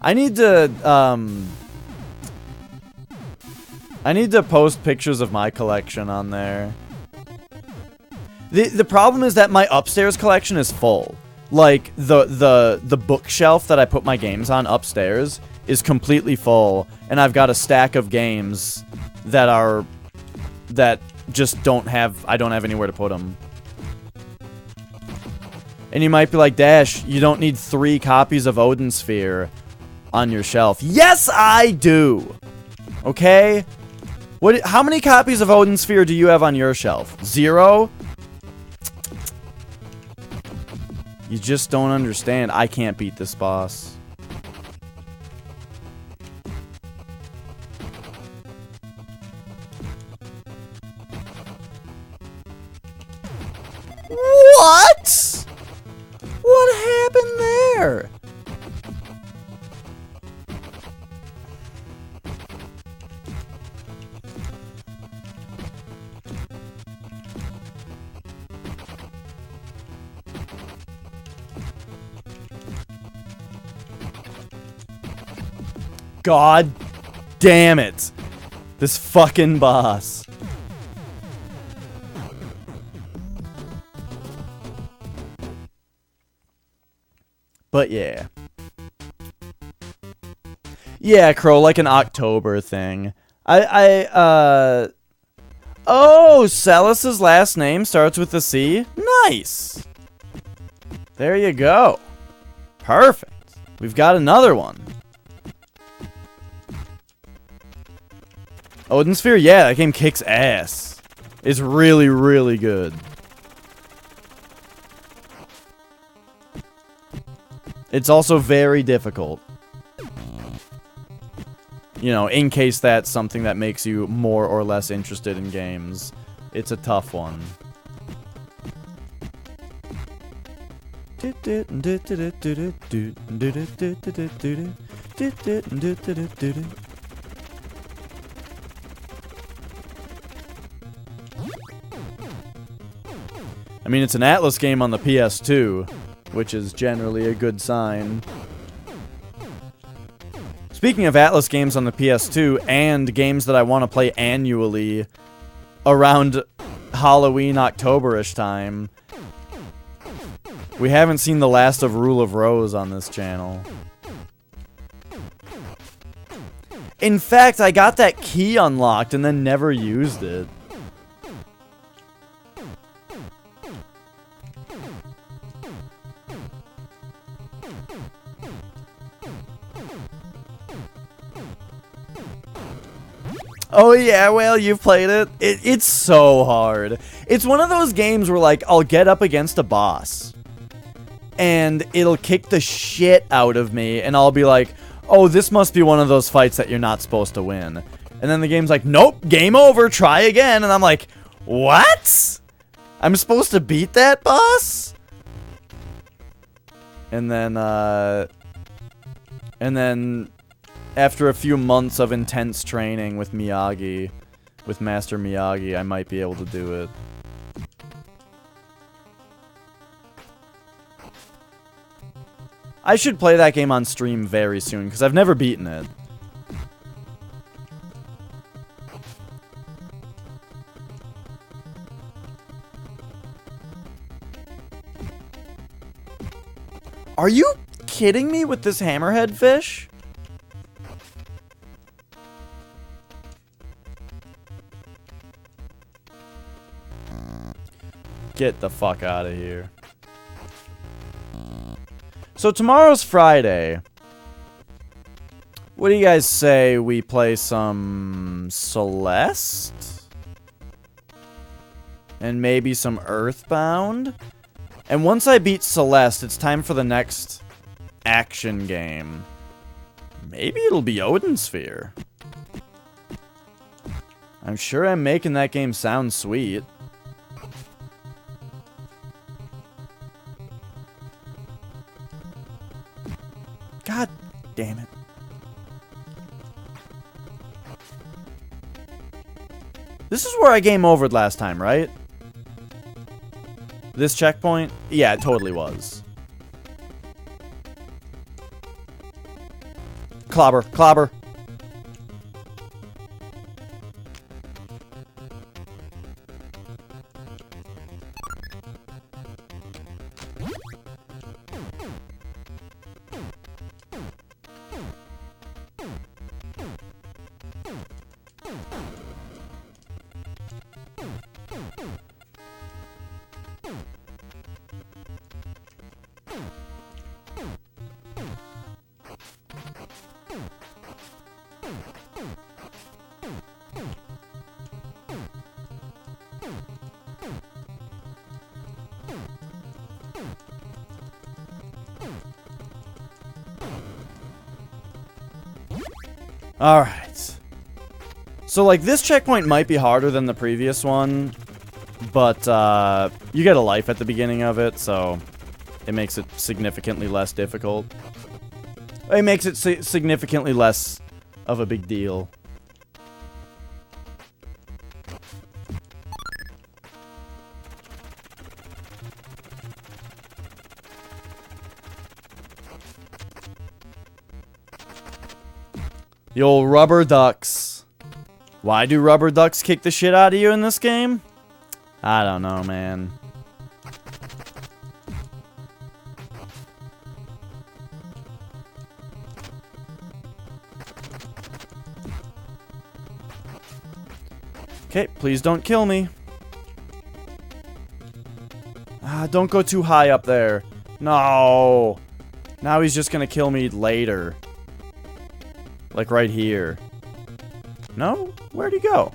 I need to post pictures of my collection on there. The problem is that my upstairs collection is full. Like, the bookshelf that I put my games on upstairs is completely full, and I've got a stack of games that just don't have... I don't have anywhere to put them. And you might be like, Dash, you don't need 3 copies of Odin Sphere on your shelf. Yes, I do! Okay? How many copies of Odin Sphere do you have on your shelf? 0? You just don't understand. I can't beat this boss. What? What happened there? God damn it. This fucking boss. But yeah. Yeah, Crow, like an October thing. Oh, Celis's last name starts with a C? Nice. There you go. Perfect. We've got another one. Odin Sphere, yeah, that game kicks ass. It's really, really good. It's also very difficult. You know, in case that's something that makes you more or less interested in games. It's a tough one. I mean, it's an Atlas game on the PS2, which is generally a good sign. Speaking of Atlas games on the PS2, and games that I want to play annually around Halloween, October-ish time, we haven't seen the last of Rule of Rose on this channel. In fact, I got that key unlocked and then never used it. Oh yeah, well, you've played it. It's so hard. It's one of those games where, like, I'll get up against a boss, and it'll kick the shit out of me, and I'll be like, oh, this must be one of those fights that you're not supposed to win. And then the game's like, nope, game over, try again. And I'm like, what? I'm supposed to beat that boss? And then after a few months of intense training with Miyagi, with Master Miyagi, I might be able to do it. I should play that game on stream very soon, because I've never beaten it. Are you kidding me with this hammerhead fish? Get the fuck out of here. So tomorrow's Friday. What do you guys say we play some Celeste? And maybe some Earthbound? And once I beat Celeste, it's time for the next action game. Maybe it'll be Odin Sphere. I'm sure I'm making that game sound sweet. God damn it. This is where I game overed last time, right? This checkpoint? Yeah, it totally was. Clobber, clobber. Alright. So, like, this checkpoint might be harder than the previous one, but, you get a life at the beginning of it, so it makes it significantly less difficult. It makes it significantly less of a big deal. The old rubber ducks. Why do rubber ducks kick the shit out of you in this game? I don't know, man. Okay, please don't kill me. Ah, don't go too high up there. No. Now he's just gonna kill me later. Like right here. No? Where'd he go?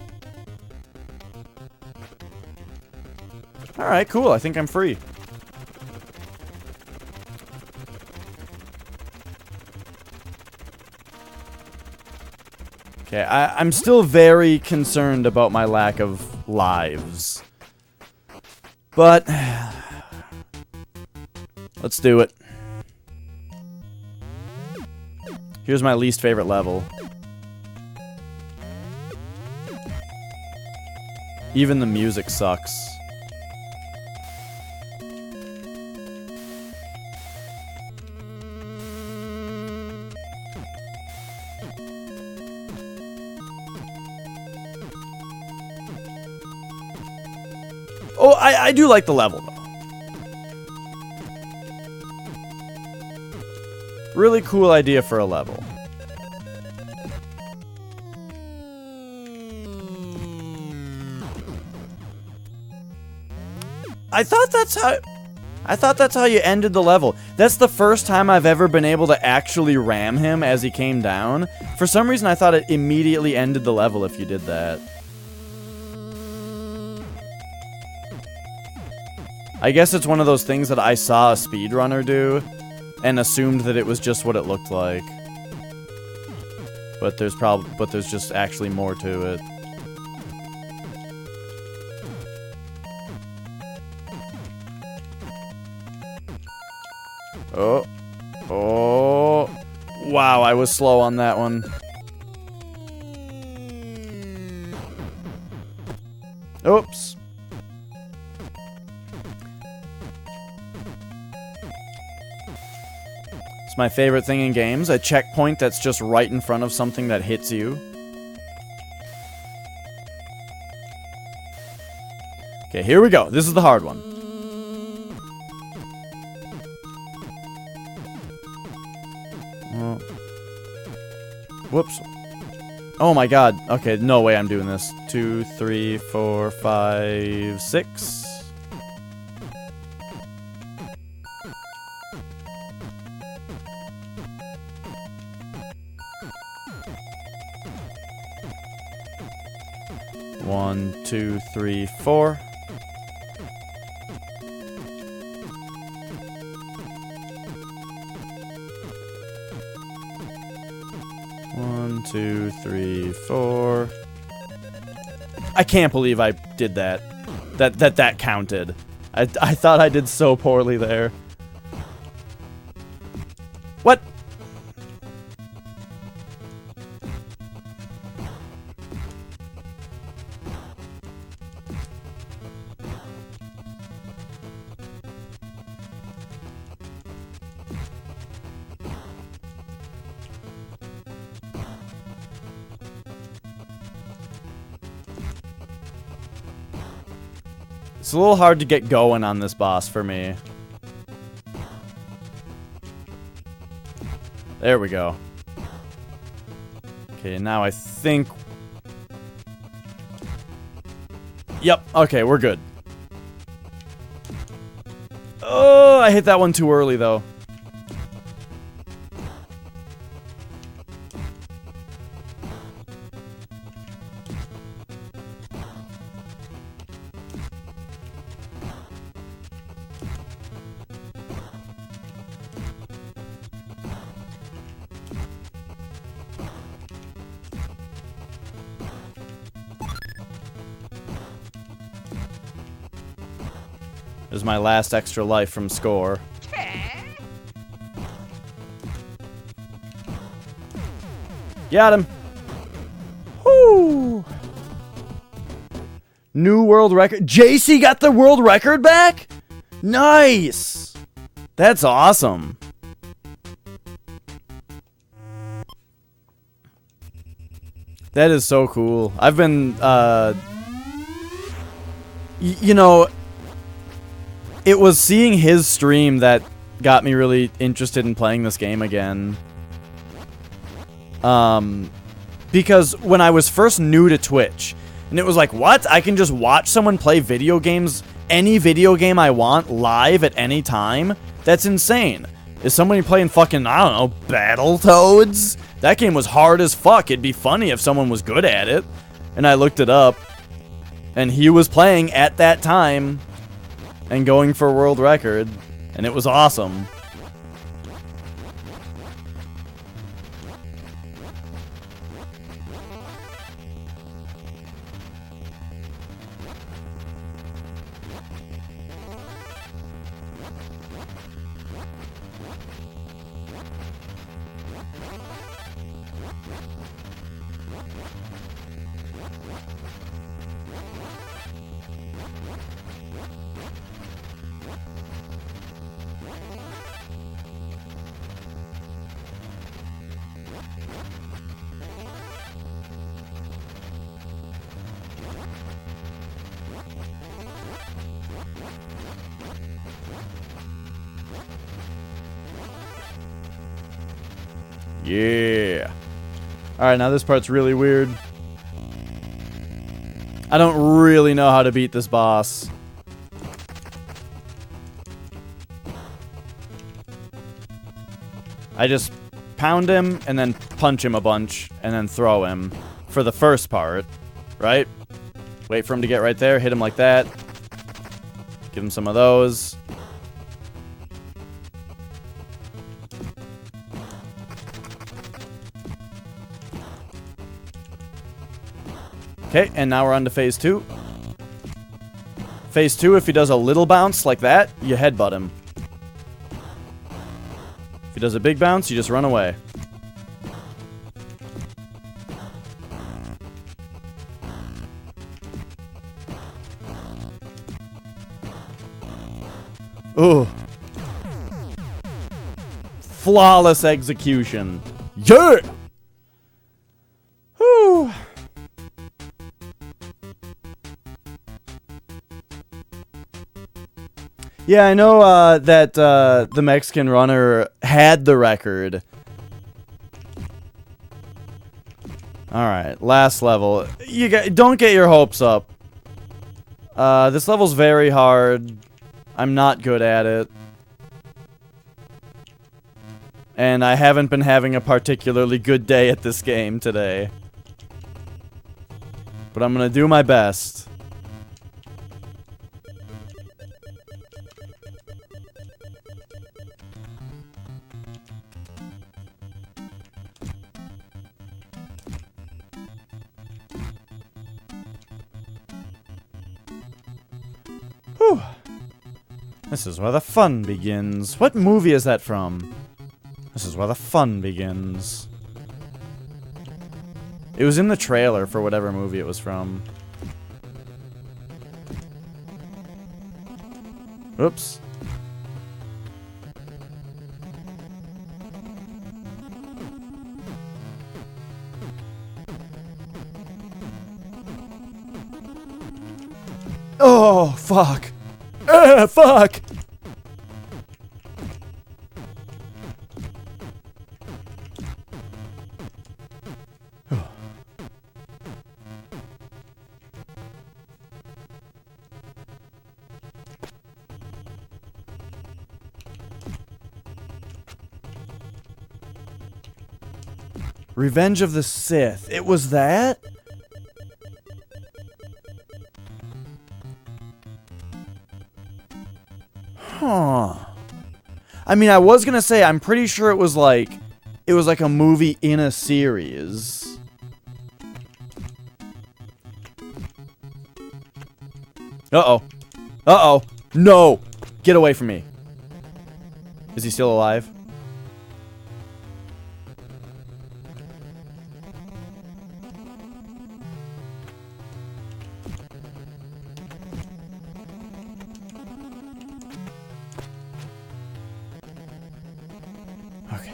Alright, cool. I think I'm free. Okay, I'm still very concerned about my lack of lives. But let's do it. Here's my least favorite level. Even the music sucks. Oh, I do like the level, though. Really cool idea for a level. I thought that's how you ended the level. That's the first time I've ever been able to actually ram him as he came down. For some reason, I thought it immediately ended the level if you did that. I guess it's one of those things that I saw a speedrunner do and assumed that it was just what it looked like. But there's just actually more to it. Oh. Oh. Wow, I was slow on that one. Oops. It's my favorite thing in games, a checkpoint that's just right in front of something that hits you. Okay, here we go. This is the hard one. Whoops. Oh my god. Okay, no way I'm doing this. 2, 3, 4, 5, 6. One, 2, 3, 4. One, 2, 3, 4. I can't believe I did that. That counted. I thought I did so poorly there. What? It's a little hard to get going on this boss for me. There we go. Okay, now I think... Yep, okay, we're good. Oh, I hit that one too early, though. This is my last extra life from score. Got him. Whoo! New world record. JC got the world record back? Nice! That's awesome. That is so cool. I've been, you know, it was seeing his stream that got me really interested in playing this game again. Because when I was first new to Twitch, and it was like, what? I can just watch someone play video games, any video game I want, live at any time? That's insane. Is somebody playing fucking, I don't know, Battletoads? That game was hard as fuck. It'd be funny if someone was good at it. And I looked it up, and he was playing at that time and going for a world record, and it was awesome. Yeah. Alright, now this part's really weird. I don't really know how to beat this boss. I just pound him and then punch him a bunch and then throw him for the first part, right? Wait for him to get right there, hit him like that. Give him some of those. Okay, and now we're on to phase 2. Phase 2, if he does a little bounce like that, you headbutt him. If he does a big bounce, you just run away. Ooh. Flawless execution. Yeah! Whew. Yeah, I know that the Mexican runner had the record. Alright, last level. Don't get your hopes up. This level's very hard. I'm not good at it. And I haven't been having a particularly good day at this game today. But I'm gonna do my best. Whew. This is where the fun begins. What movie is that from? This is where the fun begins. It was in the trailer for whatever movie it was from. Oops. Oh, fuck. Fuck! Revenge of the Sith. It was that? Huh. I mean, I was gonna say, I'm pretty sure it was like a movie in a series. Uh-oh. Uh-oh. No! Get away from me. Is he still alive? Okay.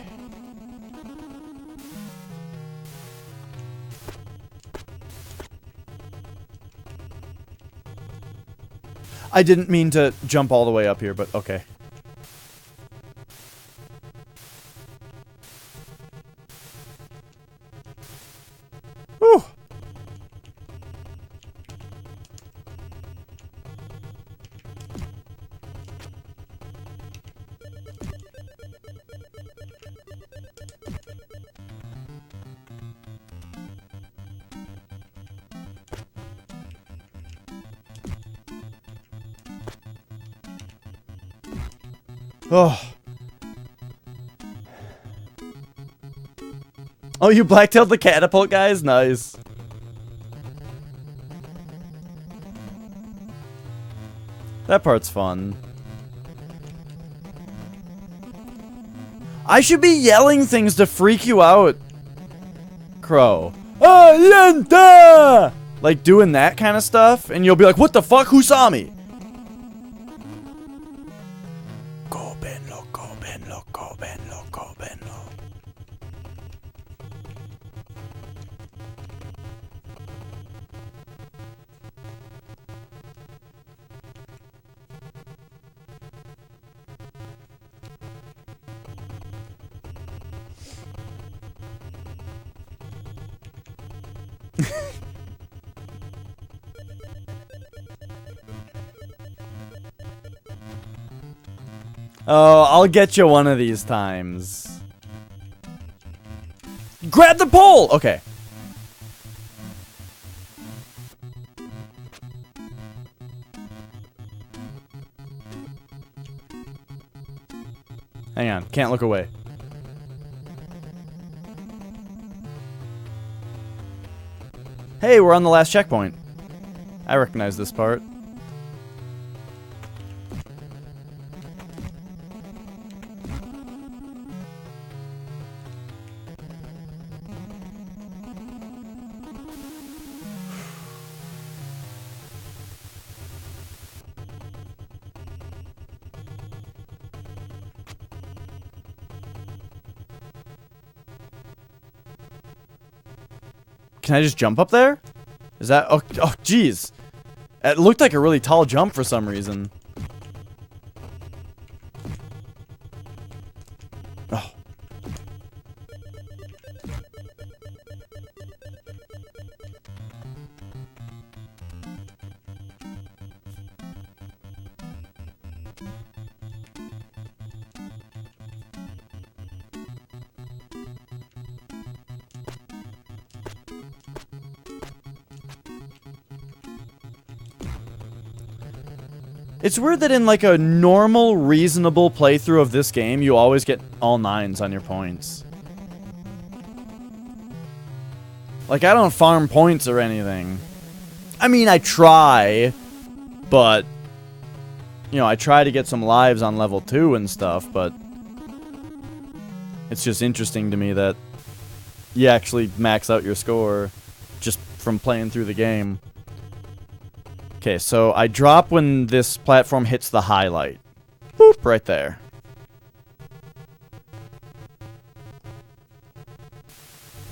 I didn't mean to jump all the way up here, but okay. Whew. Oh. Oh, you blacktailed the catapult guys? Nice. That part's fun. I should be yelling things to freak you out, Crow. Alienta! Like doing that kind of stuff, and you'll be like, what the fuck? Who saw me? Go Benlo, go Benlo, go Benlo, go Benlo. Oh, I'll get you one of these times. Grab the pole! Okay. Hang on, can't look away. Hey, we're on the last checkpoint. I recognize this part. Can I just jump up there? Is that... Oh, jeez. It looked like a really tall jump for some reason. Oh. It's weird that in like a normal, reasonable playthrough of this game, you always get all 9s on your points. Like, I don't farm points or anything. I mean, I try, but, you know, I try to get some lives on level 2 and stuff, but it's just interesting to me that you actually max out your score just from playing through the game. Okay, so I drop when this platform hits the highlight. Boop, right there.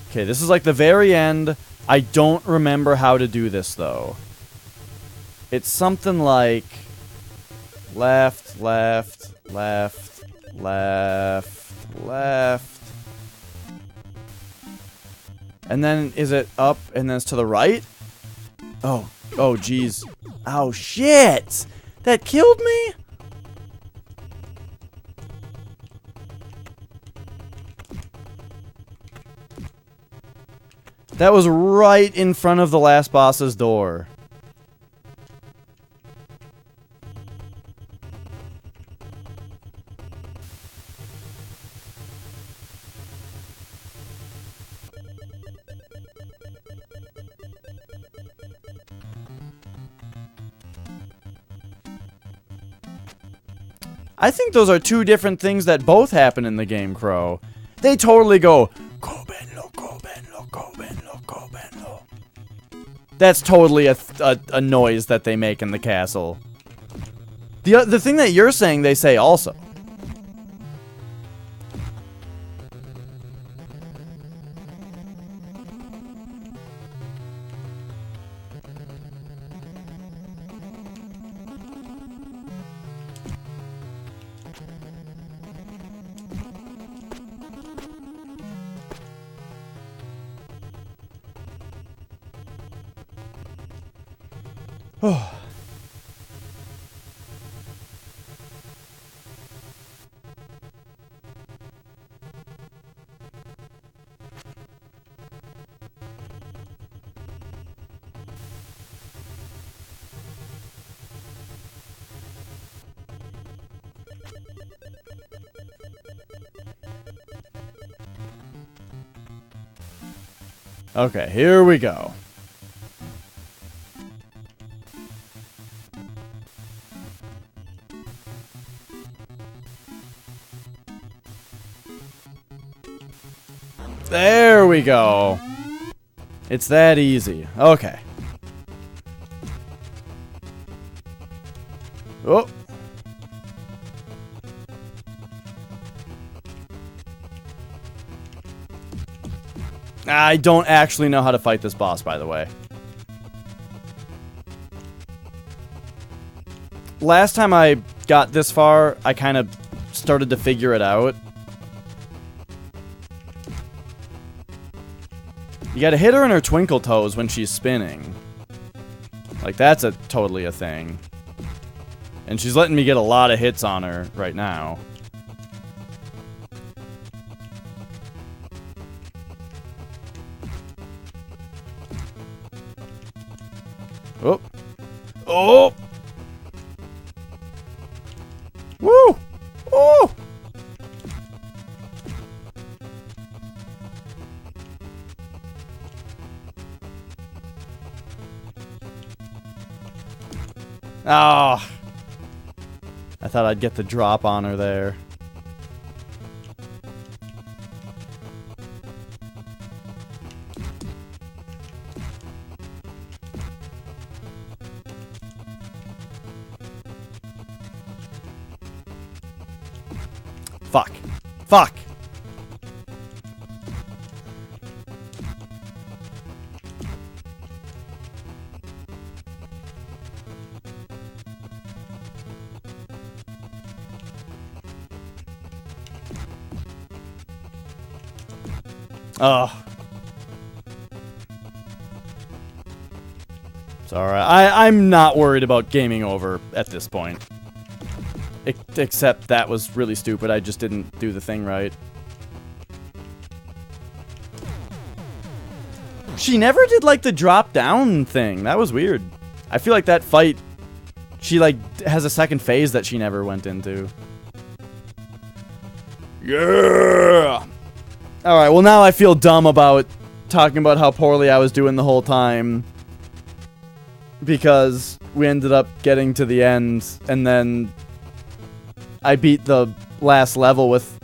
Okay, this is like the very end. I don't remember how to do this, though. It's something like... left, left, left, left, left. And then, is it up and then it's to the right? Oh, jeez. Oh, shit! That killed me? That was right in front of the last boss's door. I think those are two different things that both happen in the game, Crow. They totally go, go Benlo, go Benlo, go Benlo, go Benlo. That's totally a noise that they make in the castle. The thing that you're saying, they say also. Oh. Okay, here we go. There we go. It's that easy. Okay. Oh. I don't actually know how to fight this boss, by the way. Last time I got this far, I kind of started to figure it out. You gotta hit her in her twinkle toes when she's spinning. Like, that's totally a thing. And she's letting me get a lot of hits on her right now. Oh. Oh! Woo! Oh! Ah! I thought I'd get the drop on her there. Fuck. Fuck! Ugh. It's alright. I'm not worried about gaming over at this point. Except that was really stupid. I just didn't do the thing right. She never did, like, the drop down thing. That was weird. I feel like that fight, she, like, has a second phase that she never went into. Yeah! Alright, well now I feel dumb about talking about how poorly I was doing the whole time. Because we ended up getting to the end, and then I beat the last level with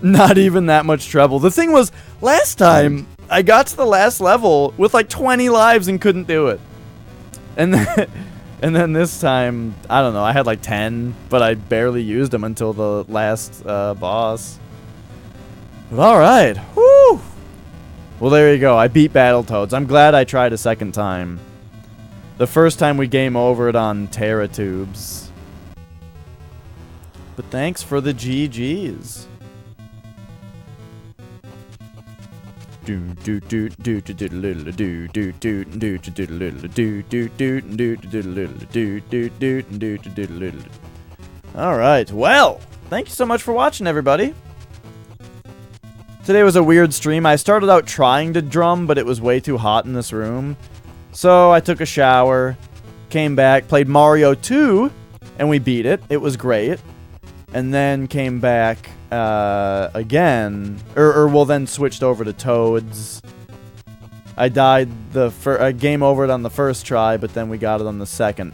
not even that much trouble. The thing was, last time, I got to the last level with like 20 lives and couldn't do it. And then this time, I don't know, I had like 10, but I barely used them until the last boss. But alright, whoo! Well, there you go, I beat Battletoads. I'm glad I tried a second time. The first time we game overed on Terratubes. But thanks for the GGs. Alright, well, thank you so much for watching, everybody. Today was a weird stream. I started out trying to drum, but it was way too hot in this room. So I took a shower, came back, played Mario 2, and we beat it. It was great. And then came back again, well, then switched over to Toads. I died game over it on the first try, but then we got it on the second.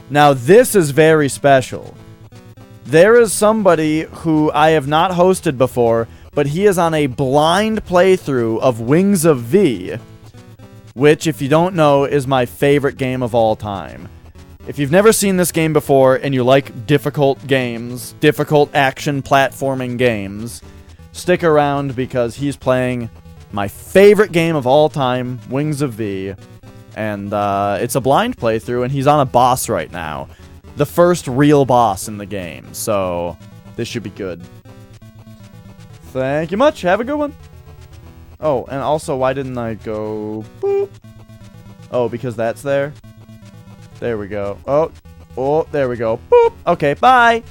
Now, this is very special. There is somebody who I have not hosted before, but he is on a blind playthrough of Wings of V, which, if you don't know, is my favorite game of all time. If you've never seen this game before and you like difficult games, difficult action platforming games, stick around because he's playing my favorite game of all time, Wings of V, and it's a blind playthrough, and he's on a boss right now. The first real boss in the game, so this should be good. Thank you much. Have a good one. Oh, and also, why didn't I go boop? Oh, because that's there? There we go. Oh, there we go. Boop. Okay, bye.